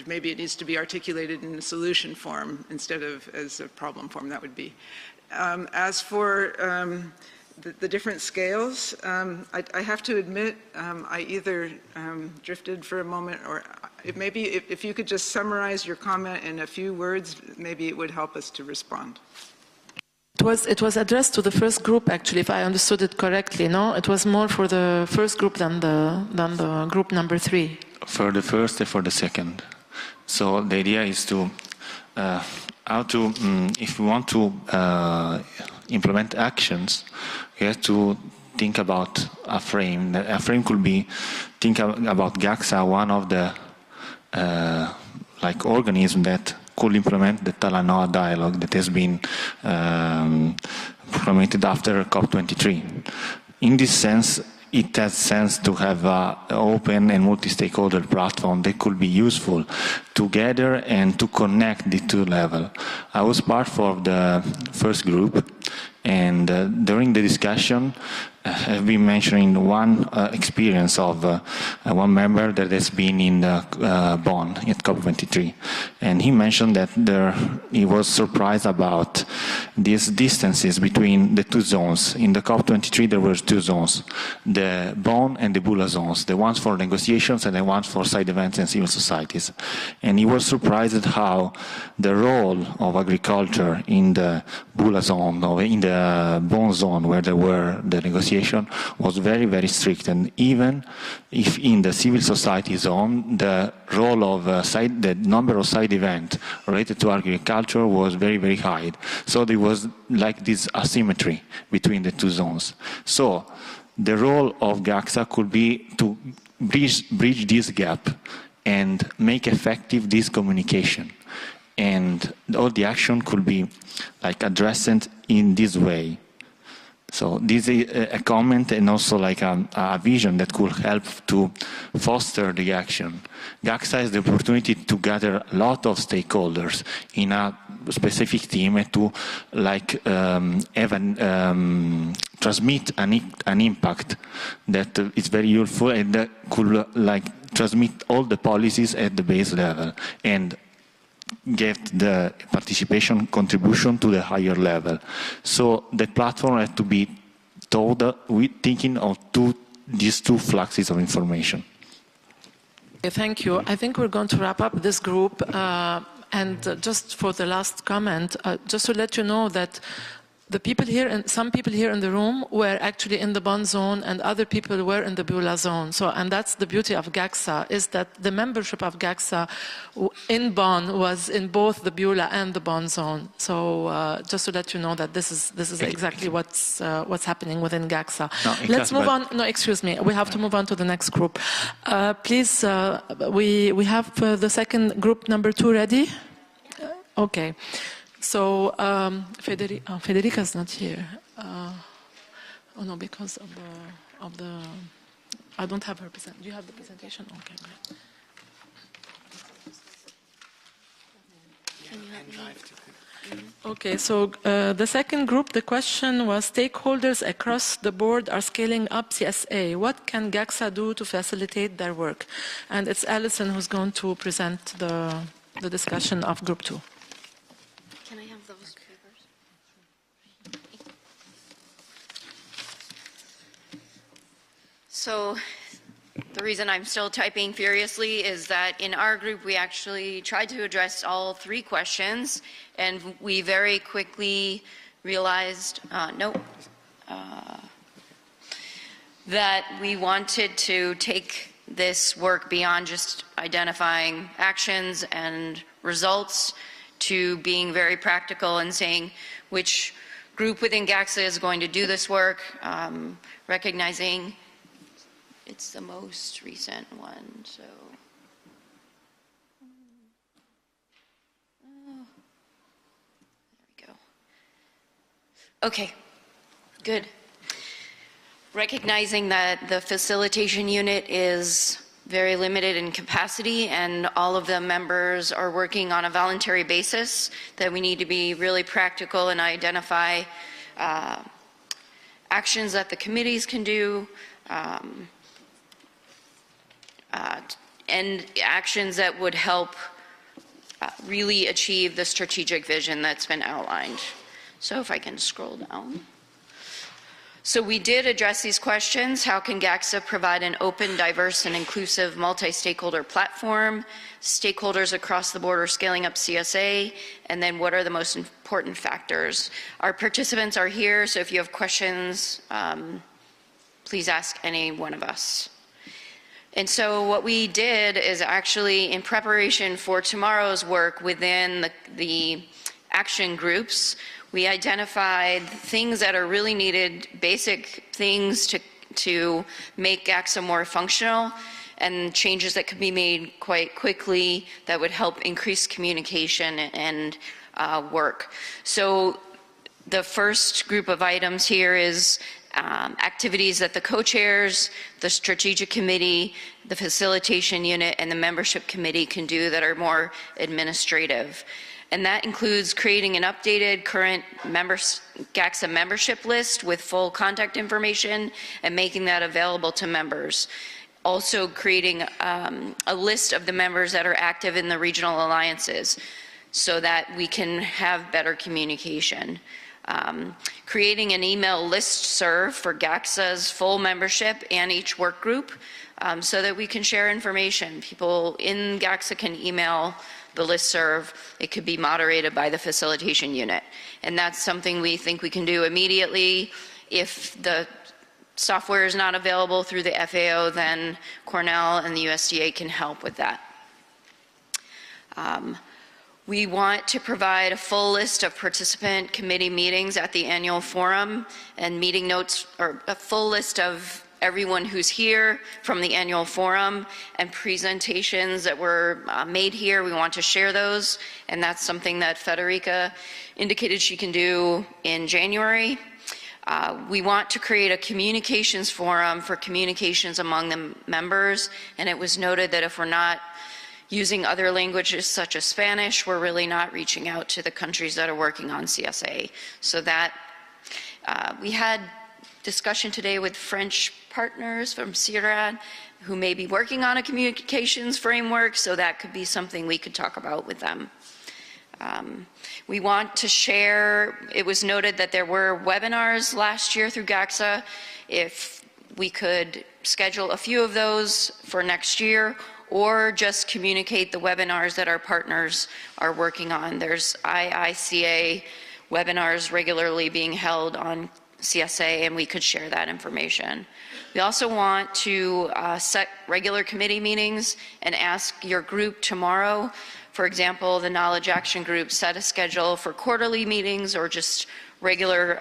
maybe it needs to be articulated in a solution form instead of as a problem form. That would be. As for the different scales, I have to admit, I either drifted for a moment, or if you could just summarize your comment in a few words, maybe it would help us to respond. It was addressed to the first group, actually, if I understood it correctly. No, it was more for the first group than the group number 3. For the first and for the second. So the idea is to if we want to implement actions, we have to think about a frame. A frame could be think about GACSA, one of the organisms that could implement the Talanoa dialogue that has been proclaimed after COP23. In this sense, it has sense to have an open and multi-stakeholder platform that could be useful to gather and to connect the two levels. I was part of the first group, and during the discussion, I've been mentioning one experience of one member that has been in Bonn at COP23, and he mentioned that he was surprised about these distances between the two zones. In the COP23 there were two zones, the Bonn and the Bula zones, the ones for negotiations and the ones for side events and civil societies. And he was surprised at how the role of agriculture in the Bula zone, or in the Bonn zone where there were the negotiations, was very, very strict, and even if in the civil society zone, the role of the number of side events related to agriculture was very, very high. So there was like this asymmetry between the two zones. So the role of GACSA could be to bridge this gap and make effective this communication. And all the action could be addressed in this way. So this is a comment and also a vision that could help to foster the action. GACSA has the opportunity to gather a lot of stakeholders in a specific team and to transmit an impact that is very useful and that could transmit all the policies at the base level and get the participation contribution to the higher level. So the platform has to be told with thinking of these two fluxes of information. Okay, thank you. I think we're going to wrap up this group. And just for the last comment, just to let you know that the people here, and some people here in the room were actually in the Bonn zone and other people were in the Bula zone. So, and that's the beauty of GACSA, is that the membership of GACSA in Bonn was in both the Bula and the Bonn zone. So just to let you know that this is exactly what's happening within GACSA. Let's move on. No, excuse me. We have to move on to the next group. Please, we have the second group number 2 ready? Okay. So Federica's not here. Oh no, because of the I don't have her present. Do you have the presentation? Okay. Okay, so the second group, the question was stakeholders across the board are scaling up CSA. What can GACSA do to facilitate their work? And it's Alison who's going to present the discussion of group 2. So the reason I'm still typing furiously is that in our group, we actually tried to address all 3 questions, and we very quickly realized, that we wanted to take this work beyond just identifying actions and results to being very practical and saying which group within GACSA is going to do this work, recognizing it's the most recent one, so. There we go. Okay, good. Recognizing that the facilitation unit is very limited in capacity, and all of the members are working on a voluntary basis, that we need to be really practical and identify actions that the committees can do, and actions that would help really achieve the strategic vision that's been outlined. So if I can scroll down. So we did address these questions. How can GACSA provide an open, diverse, and inclusive multi-stakeholder platform? Stakeholders across the board are scaling up CSA, and then what are the most important factors? Our participants are here, so if you have questions, please ask any one of us. And so what we did is actually, in preparation for tomorrow's work within the action groups, we identified things that are really needed, basic things to make GACSA more functional, and changes that could be made quite quickly that would help increase communication and work. So the first group of items here is activities that the co-chairs, the strategic committee, the facilitation unit, and the membership committee can do that are more administrative. And that includes creating an updated current GACSA membership list with full contact information and making that available to members. Also creating a list of the members that are active in the regional alliances so that we can have better communication. Creating an email listserv for GACSA's full membership and each work group so that we can share information. People in GACSA can email the listserv. It could be moderated by the facilitation unit. And that's something we think we can do immediately. If the software is not available through the FAO, then Cornell and the USDA can help with that. We want to provide a full list of participant committee meetings at the annual forum and meeting notes, or a full list of everyone who's here from the annual forum and presentations that were made here. We want to share those, and that's something that Federica indicated she can do in January. We want to create a communications forum for communications among the members, and it was noted that if we're not using other languages such as Spanish, we're really not reaching out to the countries that are working on CSA. So that, we had discussion today with French partners from CIRAD who may be working on a communications framework, so that could be something we could talk about with them. We want to share, it was noted that there were webinars last year through GACSA. If we could schedule a few of those for next year, or just communicate the webinars that our partners are working on. There's IICA webinars regularly being held on CSA, and we could share that information. We also want to set regular committee meetings and ask your group tomorrow, for example, the Knowledge Action Group, set a schedule for quarterly meetings or just regular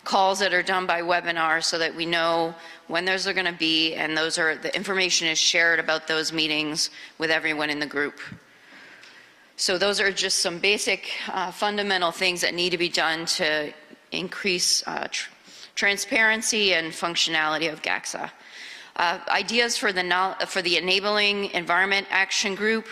calls that are done by webinar so that we know when those are going to be, and those are, the information is shared about those meetings with everyone in the group. So those are just some basic fundamental things that need to be done to increase transparency and functionality of GACSA. Ideas for the Enabling Environment Action Group.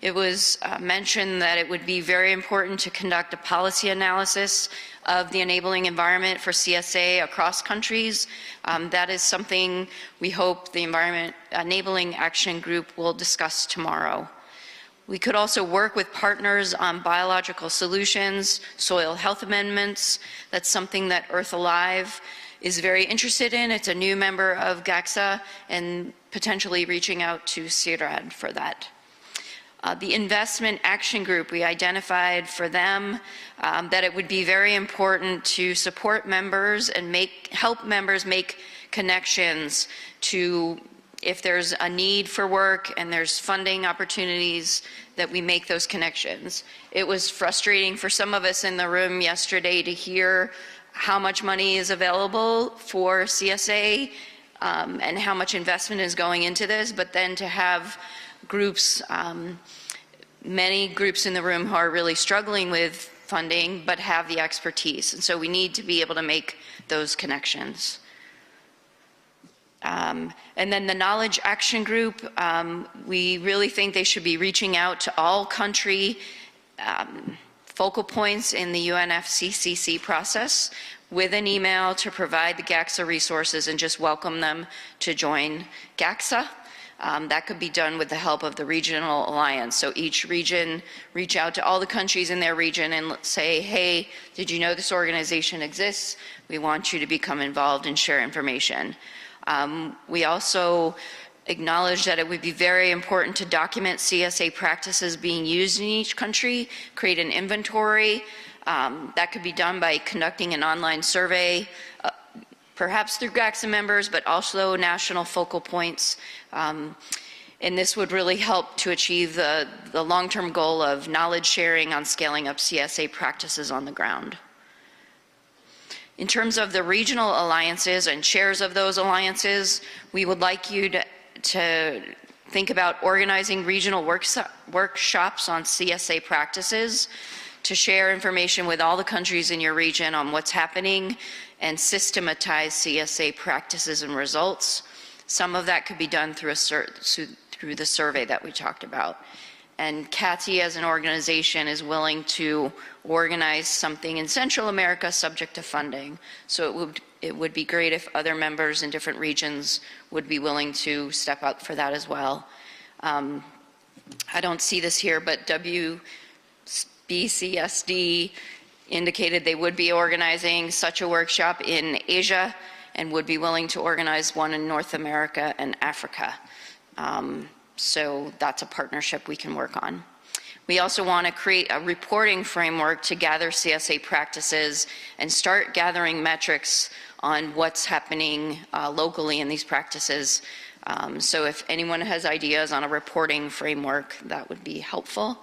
It was mentioned that it would be very important to conduct a policy analysis of the enabling environment for CSA across countries. That is something we hope the Environment Enabling Action Group will discuss tomorrow. We could also work with partners on biological solutions, soil health amendments. That's something that Earth Alive is very interested in. It's a new member of GACSA, and potentially reaching out to CIRAD for that. The Investment Action Group, we identified for them that it would be very important to support members and help members make connections to, if there's a need for work and there's funding opportunities, that we make those connections. It was frustrating for some of us in the room yesterday to hear how much money is available for CSA and how much investment is going into this, but then to have groups, many groups in the room who are really struggling with funding but have the expertise. And so we need to be able to make those connections. And then the Knowledge Action Group, we really think they should be reaching out to all country focal points in the UNFCCC process with an email to provide the GACSA resources and just welcome them to join GACSA. That could be done with the help of the regional alliance. So each region reach out to all the countries in their region and say, hey, did you know this organization exists? We want you to become involved and share information. We also acknowledge that it would be very important to document CSA practices being used in each country, create an inventory. That could be done by conducting an online survey, perhaps through GACSA members, but also national focal points. And this would really help to achieve the long-term goal of knowledge sharing on scaling up CSA practices on the ground. In terms of the regional alliances and chairs of those alliances, we would like you to think about organizing regional workshops on CSA practices, to share information with all the countries in your region on what's happening and systematize CSA practices and results. Some of that could be done through the survey that we talked about. And CATI as an organization is willing to organize something in Central America subject to funding. So it would be great if other members in different regions would be willing to step up for that as well. I don't see this here, but WBCSD indicated they would be organizing such a workshop in Asia and would be willing to organize one in North America and Africa. So that's a partnership we can work on. We also want to create a reporting framework to gather CSA practices and start gathering metrics on what's happening locally in these practices. So if anyone has ideas on a reporting framework, that would be helpful.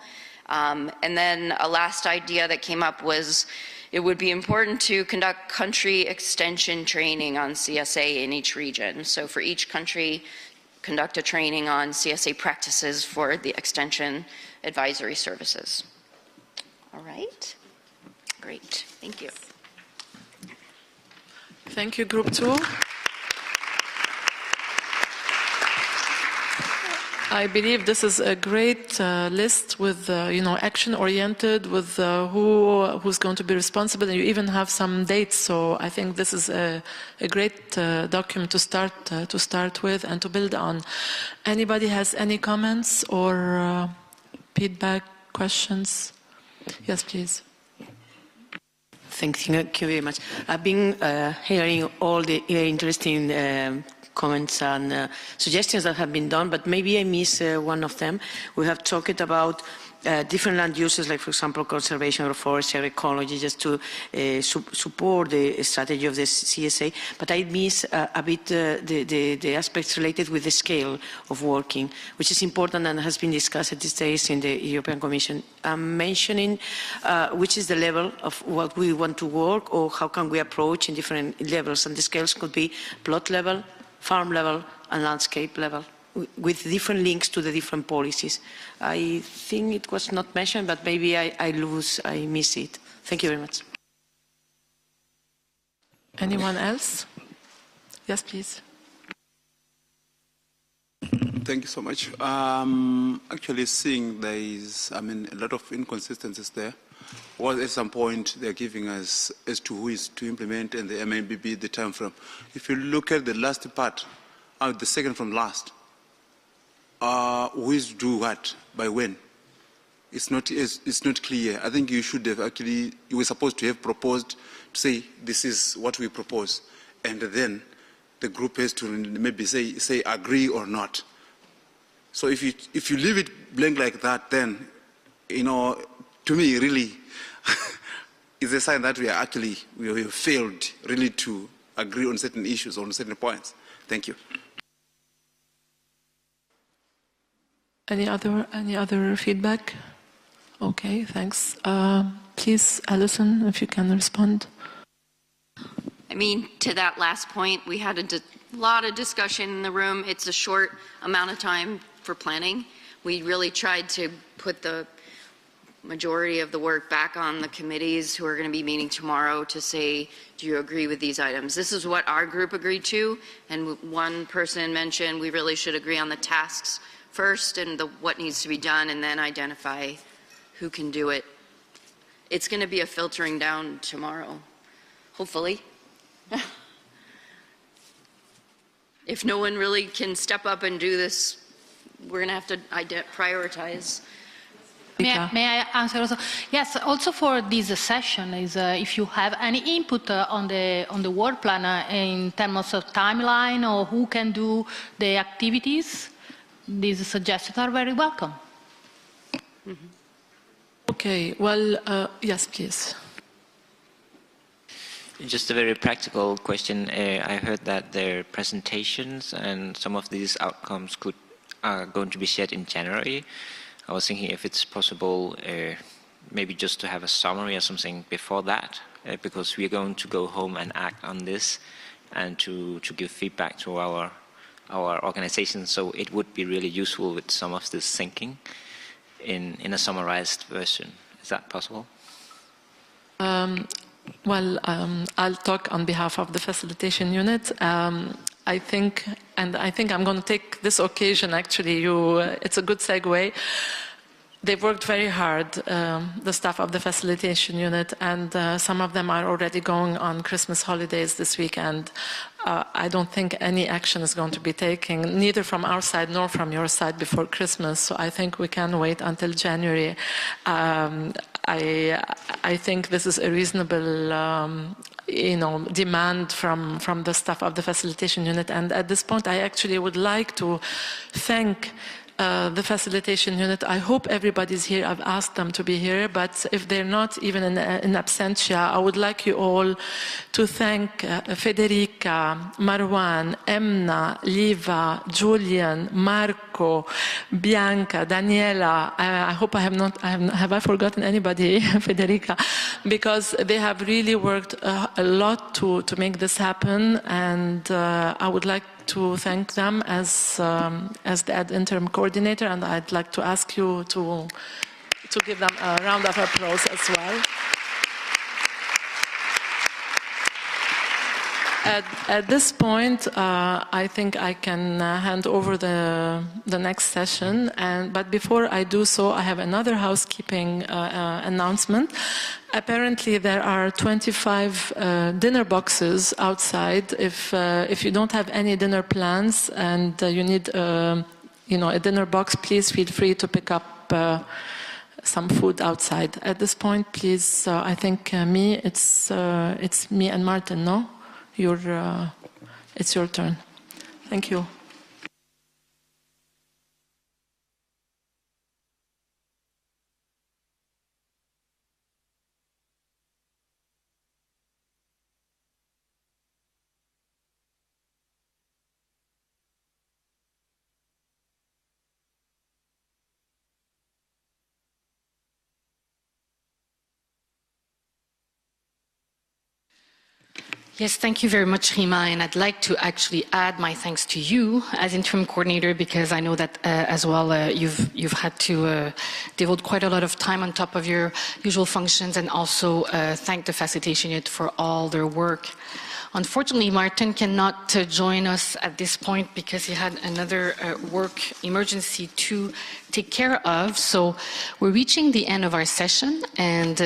And then a last idea that came up was it would be important to conduct country extension training on CSA in each region. So for each country, conduct a training on CSA practices for the extension advisory services. All right, great, thank you. Thank you, Group 2. I believe this is a great list with, action-oriented, with who's going to be responsible, and you even have some dates. So I think this is a great document to start with and to build on. Anybody has any comments or feedback, questions? Yes, please. Thank you very much. I've been hearing all the interesting comments and suggestions that have been done, but maybe I miss one of them. We have talked about different land uses, like, for example, conservation or forestry or ecology, just to support the strategy of the CSA. But I miss a bit the aspects related with the scale of working, which is important and has been discussed these days in the European Commission. I'm mentioning which is the level of what we want to work, or how can we approach in different levels. And the scales could be plot level, farm level, and landscape level, with different links to the different policies. I think it was not mentioned, but maybe I miss it. Thank you very much. Anyone else? Yes, please. Thank you so much. Actually seeing there is, a lot of inconsistencies there. Well, at some point they're giving us as to who is to implement and the MNBB, the time frame. If you look at the last part, the second from last, who is to do what, by when? It's not clear. I think you should have you were supposed to have proposed to say, this is what we propose. And then the group has to maybe say agree or not. So if you leave it blank like that, then, to me, really, it's a sign that we have failed really to agree on certain issues, on certain points. Thank you. Any other feedback? Okay, thanks. Please, Alison, if you can respond. I mean, to that last point, we had a lot of discussion in the room. It's a short amount of time for planning. We really tried to put the majority of the work back on the committees who are going to be meeting tomorrow to say, do you agree with these items? This is what our group agreed to, and one person mentioned we really should agree on the tasks first and what needs to be done, and then identify who can do it. It's going to be a filtering down tomorrow, hopefully. If no one really can step up and do this, we're going to have to prioritize. May I answer also? Yes, also for this session is if you have any input on the work plan in terms of timeline or who can do the activities, these suggestions are very welcome. Mm-hmm. Okay, well, yes, please. Just a very practical question. I heard that their presentations and some of these outcomes are going to be shared in January. I was thinking if it's possible, maybe just to have a summary or something before that, because we're going to go home and act on this and to give feedback to our organization. So it would be really useful with some of this thinking in a summarized version. Is that possible? I'll talk on behalf of the facilitation unit. I think I'm going to take this occasion, actually, it's a good segue. They've worked very hard, the staff of the facilitation unit, and some of them are already going on Christmas holidays this weekend. I don't think any action is going to be taken, neither from our side nor from your side before Christmas, so I think we can wait until January. I think this is a reasonable demand from the staff of the facilitation unit. And at this point, I actually would like to thank the facilitation unit. I hope everybody's here. I've asked them to be here, but if they're not even in absentia, I would like you all to thank Federica, Marwan, Emna, Liva, Julian, Marco, Bianca, Daniela. I hope have I forgotten anybody, Federica? Because they have really worked a lot to make this happen, and I would like to thank them as the ad interim coordinator, and I'd like to ask you to give them a round of applause as well. At this point, I think I can hand over the next session. But before I do so, I have another housekeeping announcement. Apparently, there are 25 dinner boxes outside. If you don't have any dinner plans and you need a dinner box, please feel free to pick up some food outside. At this point, please, I think it's me and Martin, no? It's your turn. Thank you. Yes, thank you very much, Rima, and I'd like to actually add my thanks to you as interim coordinator, because I know that as well you've had to devote quite a lot of time on top of your usual functions, and also thank the facilitation unit for all their work. Unfortunately, Martin cannot join us at this point because he had another work emergency to take care of. So we're reaching the end of our session, and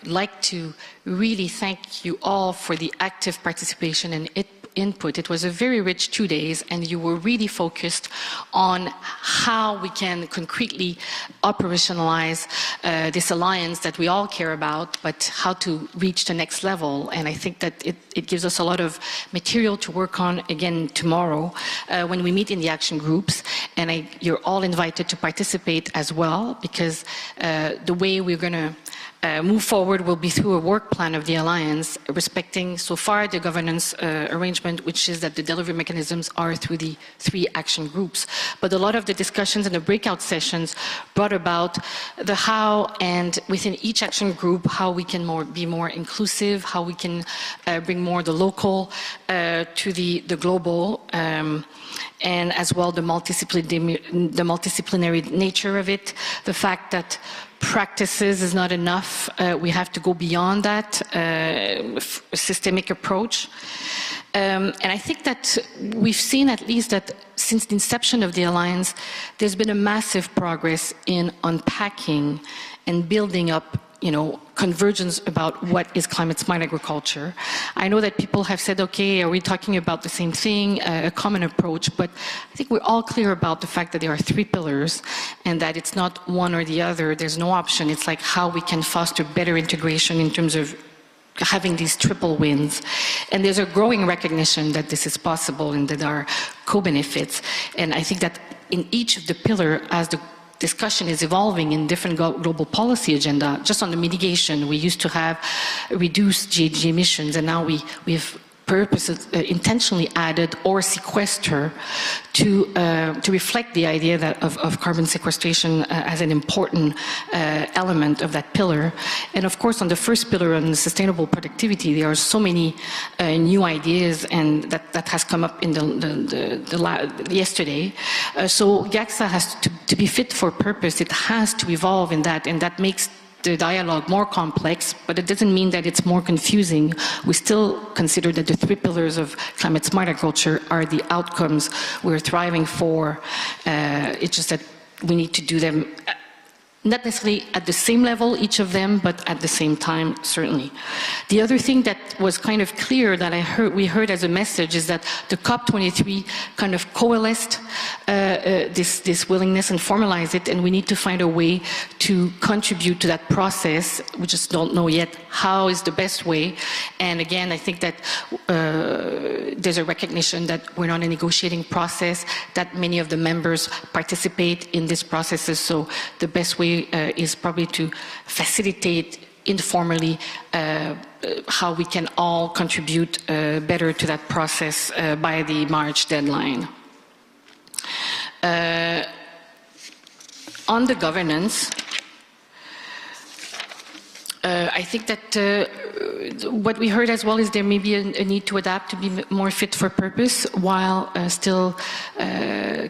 like to really thank you all for the active participation and input. It was a very rich 2 days, and you were really focused on how we can concretely operationalize this alliance that we all care about, but how to reach the next level. And I think that it gives us a lot of material to work on again tomorrow when we meet in the action groups. And you're all invited to participate as well, because the way we're going to move forward will be through a work plan of the Alliance, respecting so far the governance arrangement, which is that the delivery mechanisms are through the 3 action groups. But a lot of the discussions and the breakout sessions brought about the how, and within each action group, how we can be more inclusive, how we can bring more the local to the global, and as well the multidisciplinary nature of it, the fact that practices is not enough. We have to go beyond that systemic approach. And I think that we've seen at least that since the inception of the Alliance, there's been a massive progress in unpacking and building up, convergence about what is climate-smart agriculture. I know that people have said, okay, are we talking about the same thing, a common approach, but I think we're all clear about the fact that there are 3 pillars and that it's not one or the other, there's no option. It's like how we can foster better integration in terms of having these triple wins. And there's a growing recognition that this is possible and that there are co-benefits. And I think that in each of the pillars, as the discussion is evolving in different global policy agenda, just on the mitigation, we used to have reduced GHG emissions, and now we've intentionally added or sequester to reflect the idea that of carbon sequestration as an important element of that pillar. And of course, on the first pillar on sustainable productivity, there are so many new ideas, and that has come up in yesterday. So GACSA has to be fit for purpose. It has to evolve in that, and that makes the dialogue more complex, but it doesn't mean that it's more confusing. We still consider that the 3 pillars of climate-smart agriculture are the outcomes we're thriving for. It's just that we need to do them not necessarily at the same level, each of them, but at the same time, certainly. The other thing that was kind of clear that we heard as a message is that the COP23 kind of coalesced this willingness and formalized it, and we need to find a way to contribute to that process. We just don't know yet how is the best way. And again, I think that there's a recognition that we're not a negotiating process, that many of the members participate in these processes, so the best way is probably to facilitate informally how we can all contribute better to that process by the March deadline. On the governance, I think that what we heard as well is there may be a need to adapt to be more fit for purpose while still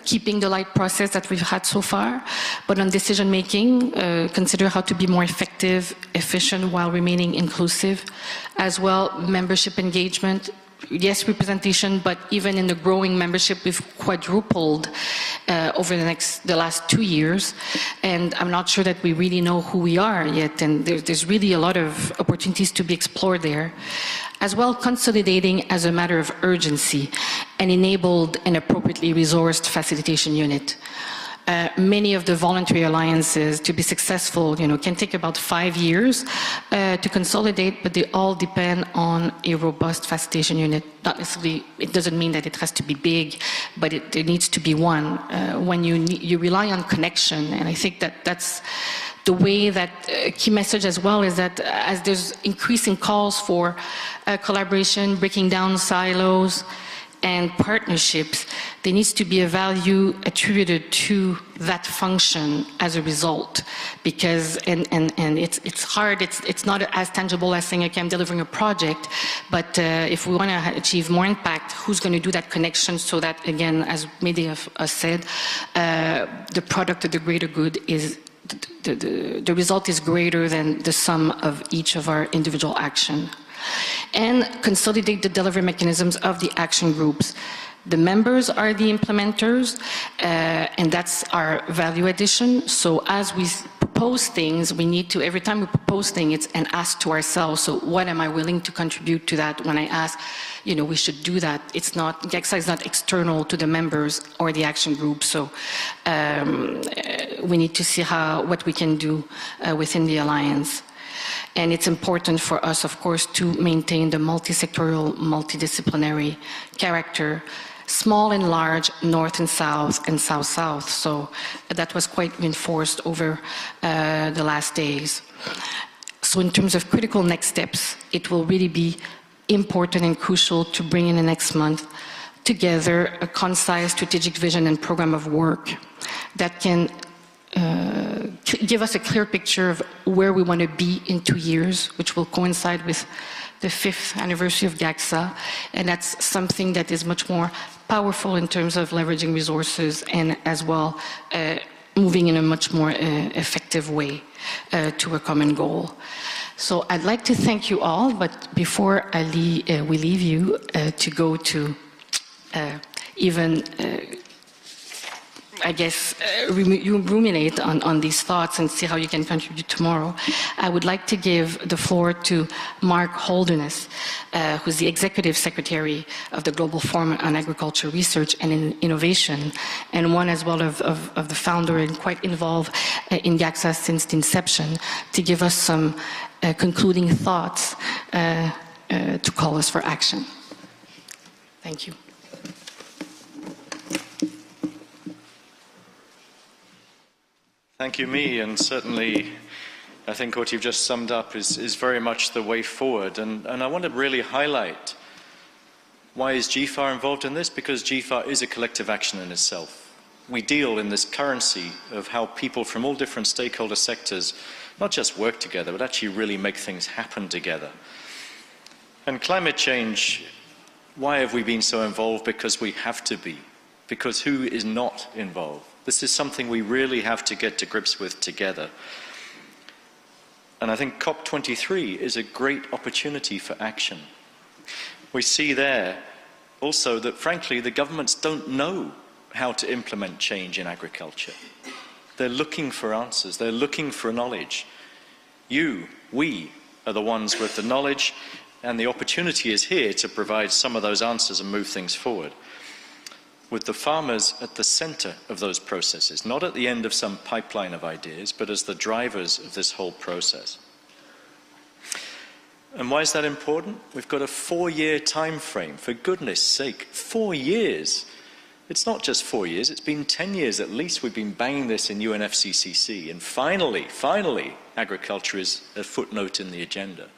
keeping the light process that we've had so far. But on decision making, consider how to be more effective, efficient while remaining inclusive. As well, membership engagement. Yes, representation, but even in the growing membership, we've quadrupled over the last 2 years, and I'm not sure that we really know who we are yet, and there's really a lot of opportunities to be explored there. As well, consolidating as a matter of urgency an enabled and appropriately resourced facilitation unit. Many of the voluntary alliances, to be successful, can take about 5 years to consolidate, but they all depend on a robust facilitation unit. Not necessarily, it doesn't mean that it has to be big, but there needs to be one. When you rely on connection, and I think that that's the way that a key message as well is that as there's increasing calls for collaboration, breaking down silos, and partnerships, there needs to be a value attributed to that function as a result, because and it's hard, it's not as tangible as saying, okay, I'm delivering a project, but if we want to achieve more impact, who's going to do that connection so that, again, as many of us said, the product of the greater good is the result is greater than the sum of each of our individual action. And consolidate the delivery mechanisms of the action groups. The members are the implementers, and that's our value addition. So as we propose things, we need to, every time we propose things, it's an ask to ourselves. So what am I willing to contribute to that when I ask, we should do that? It's not, GACSA is not external to the members or the action group. So we need to see what we can do within the alliance. And it's important for us, of course, to maintain the multi-sectoral, multidisciplinary character, small and large, north and south-south. So that was quite reinforced over the last days. So in terms of critical next steps, it will really be important and crucial to bring in the next month together a concise strategic vision and program of work that can give us a clear picture of where we want to be in 2 years, which will coincide with the 5th anniversary of GACSA, and that's something that is much more powerful in terms of leveraging resources and as well moving in a much more effective effective way to a common goal. So I'd like to thank you all, but before we leave you to go to even I guess, you ruminate on these thoughts and see how you can contribute tomorrow. I would like to give the floor to Mark Holderness, who's the Executive Secretary of the Global Forum on Agriculture Research and Innovation, and one as well of the founder and quite involved in GACSA since the inception, to give us some concluding thoughts to call us for action. Thank you. Thank you, Mee, and certainly I think what you've just summed up is very much the way forward. And I want to really highlight, why is GFAR involved in this? Because GFAR is a collective action in itself. We deal in this currency of how people from all different stakeholder sectors not just work together, but actually really make things happen together. And climate change, why have we been so involved? Because we have to be. Because who is not involved? This is something we really have to get to grips with together. And I think COP23 is a great opportunity for action. We see there also that, frankly, the governments don't know how to implement change in agriculture. They're looking for answers. They're looking for knowledge. We are the ones with the knowledge, and the opportunity is here to provide some of those answers and move things forward, with the farmers at the center of those processes, not at the end of some pipeline of ideas, but as the drivers of this whole process. And why is that important? We've got a 4-year time frame, for goodness sake, 4 years. It's not just 4 years, it's been 10 years at least we've been banging this in UNFCCC, and finally, agriculture is a footnote in the agenda.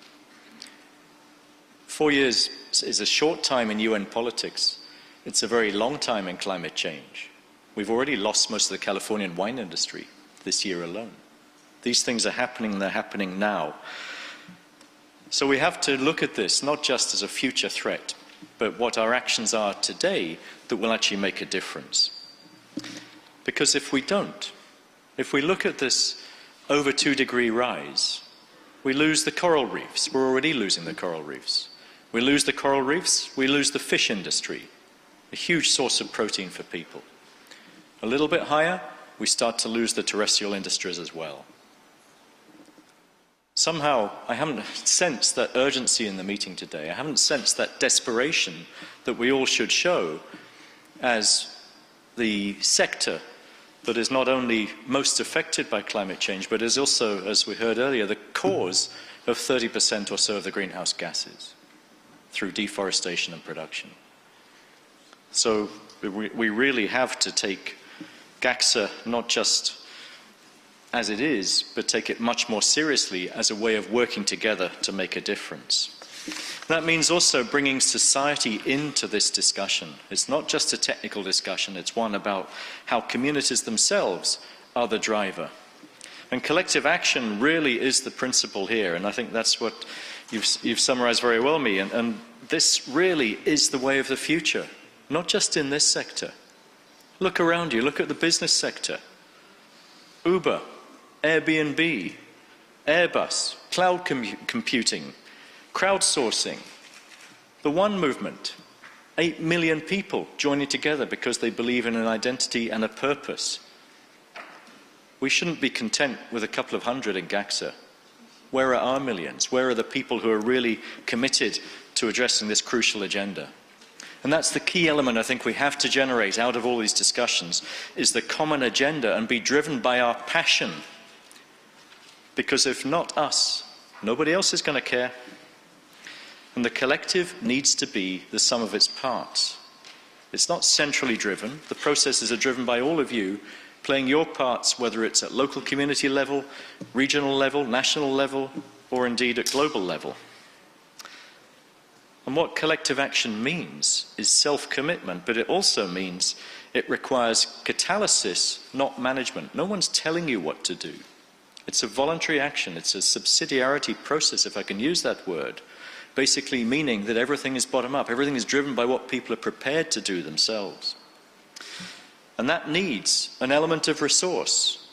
4 years is a short time in UN politics. It's a very long time in climate change. We've already lost most of the Californian wine industry this year alone. These things are happening, and they're happening now. So we have to look at this not just as a future threat, but what our actions are today that will actually make a difference. Because if we don't, if we look at this over 2-degree rise, we lose the coral reefs. We're already losing the coral reefs. We lose the coral reefs, we lose the fish industry, a huge source of protein for people. A little bit higher, we start to lose the terrestrial industries as well. Somehow, I haven't sensed that urgency in the meeting today. I haven't sensed that desperation that we all should show as the sector that is not only most affected by climate change, but is also, as we heard earlier, the cause of 30% or so of the greenhouse gases through deforestation and production. So we really have to take GACSA not just as it is, but take it much more seriously as a way of working together to make a difference. That means also bringing society into this discussion. It's not just a technical discussion, it's one about how communities themselves are the driver. And collective action really is the principle here, and I think that's what you've summarized very well, Mee, and this really is the way of the future. Not just in this sector. Look around you, look at the business sector. Uber, Airbnb, Airbus, cloud computing, crowdsourcing. The One Movement, 8 million people joining together because they believe in an identity and a purpose. We shouldn't be content with a couple of hundred in GACSA. Where are our millions? Where are the people who are really committed to addressing this crucial agenda? And that's the key element I think we have to generate out of all these discussions, is the common agenda and be driven by our passion. Because if not us, nobody else is going to care. And the collective needs to be the sum of its parts. It's not centrally driven. The processes are driven by all of you playing your parts, whether it's at local community level, regional level, national level, or indeed at global level. And what collective action means is self-commitment, but it also means it requires catalysis, not management. No one's telling you what to do. It's a voluntary action. It's a subsidiarity process, if I can use that word, basically meaning that everything is bottom-up. Everything is driven by what people are prepared to do themselves. And that needs an element of resource.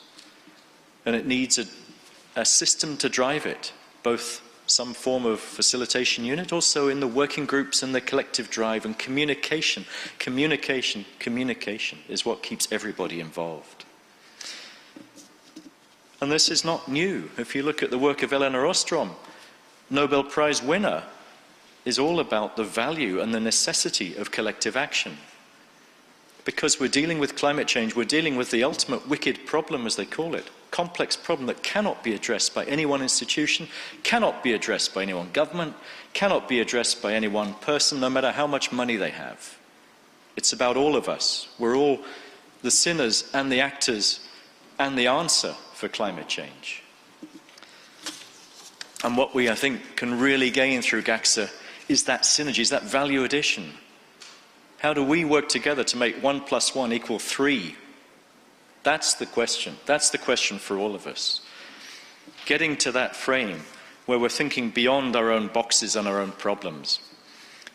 and it needs a system to drive it, both some form of facilitation unit, also in the working groups and the collective drive, and communication. Communication is what keeps everybody involved. And this is not new. If you look at the work of Elinor Ostrom, Nobel Prize winner, is all about the value and the necessity of collective action. Because we're dealing with climate change, we're dealing with the ultimate wicked problem, as they call it, complex problem that cannot be addressed by any one institution, cannot be addressed by any one government, cannot be addressed by any one person, no matter how much money they have. It's about all of us. We're all the sinners and the actors and the answer for climate change. And what we, I think, can really gain through GACSA is that synergy, is that value addition. How do we work together to make 1 + 1 = 3? That's the question. That's the question for all of us. Getting to that frame where we're thinking beyond our own boxes and our own problems.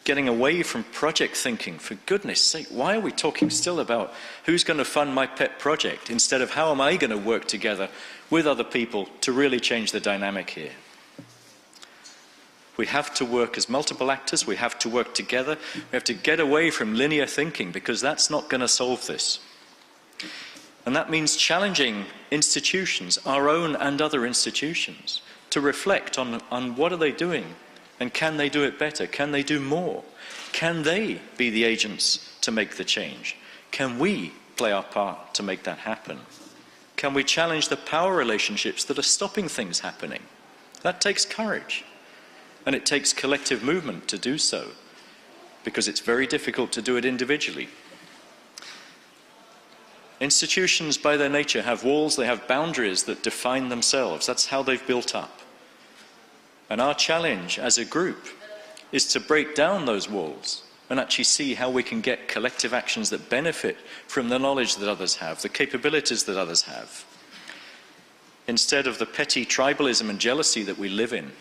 Getting away from project thinking. For goodness sake, why are we talking still about who's going to fund my pet project instead of how am I going to work together with other people to really change the dynamic here? We have to work as multiple actors. We have to work together. We have to get away from linear thinking because that's not going to solve this. And that means challenging institutions, our own and other institutions, to reflect on what are they doing and can they do it better? Can they do more? Can they be the agents to make the change? Can we play our part to make that happen? Can we challenge the power relationships that are stopping things happening? That takes courage. And it takes collective movement to do so, because it's very difficult to do it individually. Institutions, by their nature, have walls, they have boundaries that define themselves. That's how they've built up. And our challenge as a group is to break down those walls and actually see how we can get collective actions that benefit from the knowledge that others have, the capabilities that others have, instead of the petty tribalism and jealousy that we live in.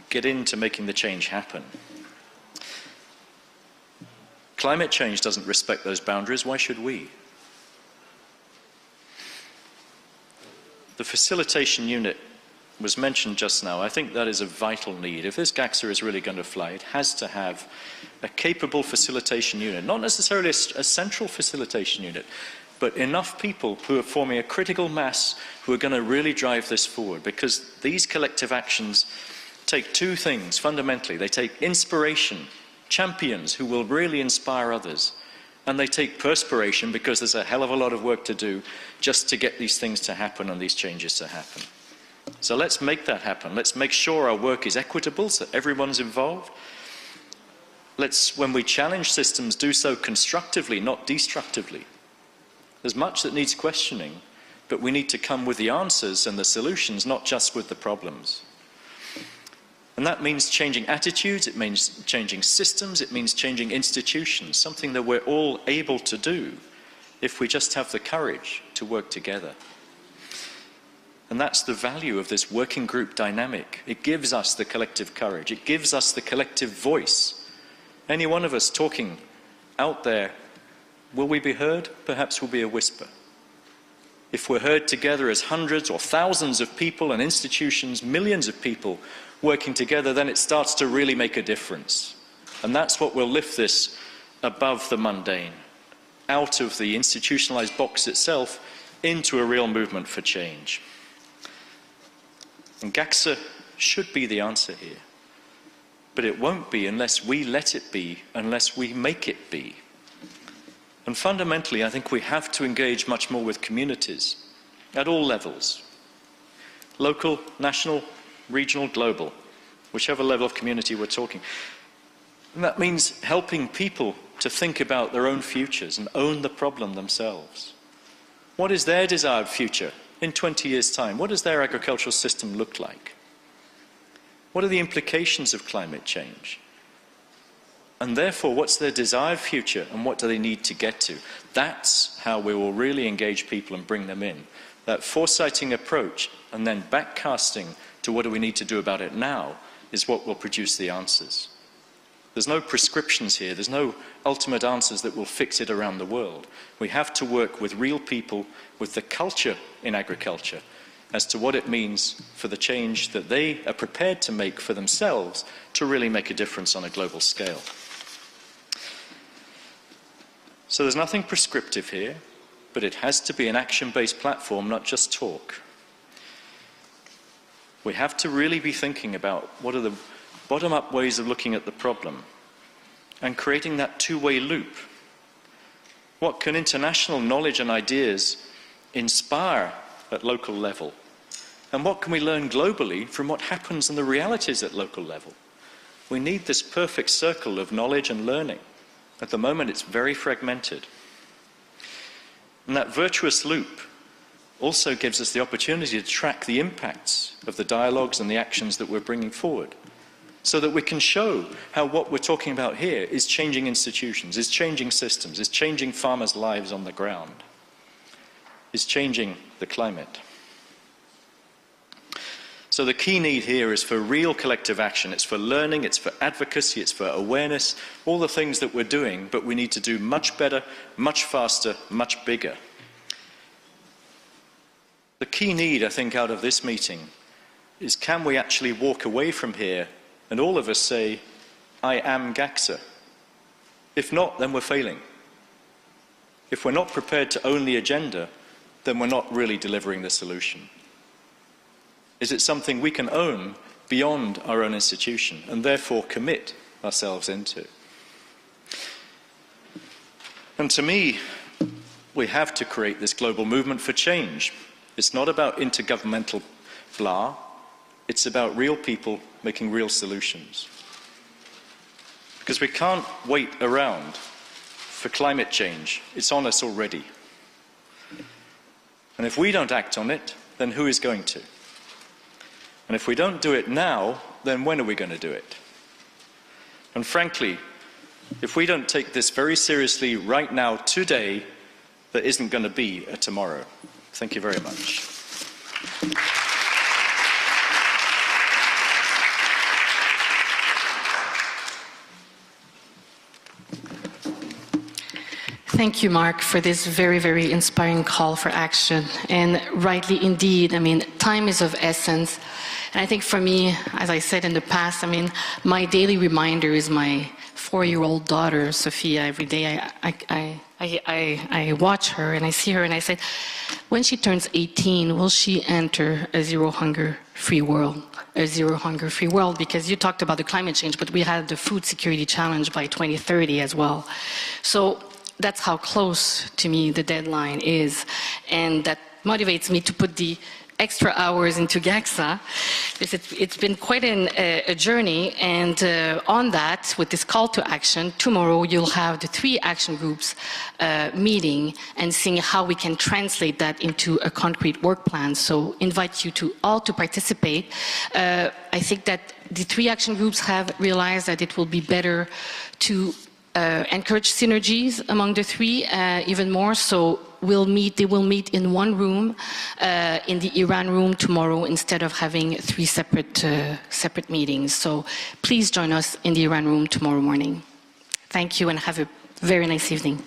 Get into making the change happen. Climate change doesn't respect those boundaries. Why should we? The facilitation unit was mentioned just now. I think that is a vital need. If this GACSA is really going to fly, it has to have a capable facilitation unit, not necessarily a central facilitation unit, but enough people who are forming a critical mass who are going to really drive this forward, because these collective actions take two things fundamentally. They take inspiration, champions who will really inspire others, and they take perspiration because there's a hell of a lot of work to do just to get these things to happen and these changes to happen. So let's make that happen. Let's make sure our work is equitable so everyone's involved. Let's, when we challenge systems, do so constructively, not destructively. There's much that needs questioning, but we need to come with the answers and the solutions, not just with the problems. And that means changing attitudes, it means changing systems, it means changing institutions, something that we're all able to do if we just have the courage to work together. And that's the value of this working group dynamic. It gives us the collective courage, it gives us the collective voice. Any one of us talking out there, will we be heard? Perhaps we'll be a whisper. If we're heard together as hundreds or thousands of people and institutions, millions of people working together, then it starts to really make a difference. And that's what will lift this above the mundane, out of the institutionalized box itself, into a real movement for change. And GACSA should be the answer here. But it won't be unless we let it be, unless we make it be. And fundamentally, I think we have to engage much more with communities at all levels. Local, national, regional, global, whichever level of community we're talking. And that means helping people to think about their own futures and own the problem themselves. What is their desired future in 20 years' time? What does their agricultural system look like? What are the implications of climate change? And therefore, what's their desired future and what do they need to get to? That's how we will really engage people and bring them in. That foresighting approach and then backcasting to what do we need to do about it now is what will produce the answers. There's no prescriptions here. There's no ultimate answers that will fix it around the world. We have to work with real people, with the culture in agriculture, as to what it means for the change that they are prepared to make for themselves to really make a difference on a global scale. So there's nothing prescriptive here, but it has to be an action-based platform, not just talk. We have to really be thinking about what are the bottom-up ways of looking at the problem and creating that two-way loop. What can international knowledge and ideas inspire at local level? And what can we learn globally from what happens in the realities at local level? We need this perfect circle of knowledge and learning. At the moment, it's very fragmented. And that virtuous loop also gives us the opportunity to track the impacts of the dialogues and the actions that we're bringing forward, so that we can show how what we're talking about here is changing institutions, is changing systems, is changing farmers' lives on the ground, is changing the climate. So the key need here is for real collective action. It's for learning, it's for advocacy, it's for awareness, all the things that we're doing, but we need to do much better, much faster, much bigger. The key need, I think, out of this meeting is, can we actually walk away from here and all of us say, I am GACSA? If not, then we're failing. If we're not prepared to own the agenda, then we're not really delivering the solution. Is it something we can own beyond our own institution and therefore commit ourselves into? And to me, we have to create this global movement for change. It's not about intergovernmental blah. It's about real people making real solutions. Because we can't wait around for climate change. It's on us already. And if we don't act on it, then who is going to? And if we don't do it now, then when are we going to do it? And frankly, if we don't take this very seriously right now, today, there isn't going to be a tomorrow. Thank you very much. Thank you, Mark, for this very, very inspiring call for action. And rightly indeed, I mean, time is of essence. And I think for me, as I said in the past, I mean, my daily reminder is my 4-year-old daughter, Sophia. Every day I watch her and I see her and I say, when she turns 18, will she enter a zero hunger free world? A zero hunger free world, because you talked about the climate change, but we had the food security challenge by 2030 as well. So that's how close to me the deadline is. And that motivates me to put the extra hours into GACSA. It's been quite a journey, and on that, with this call to action, tomorrow you'll have the 3 action groups meeting and seeing how we can translate that into a concrete work plan. So invite you to all to participate. I think that the 3 action groups have realized that it will be better to encourage synergies among the 3 even more. So they will meet in one room, in the Iran room tomorrow, instead of having 3 separate meetings. So please join us in the Iran room tomorrow morning. Thank you and have a very nice evening.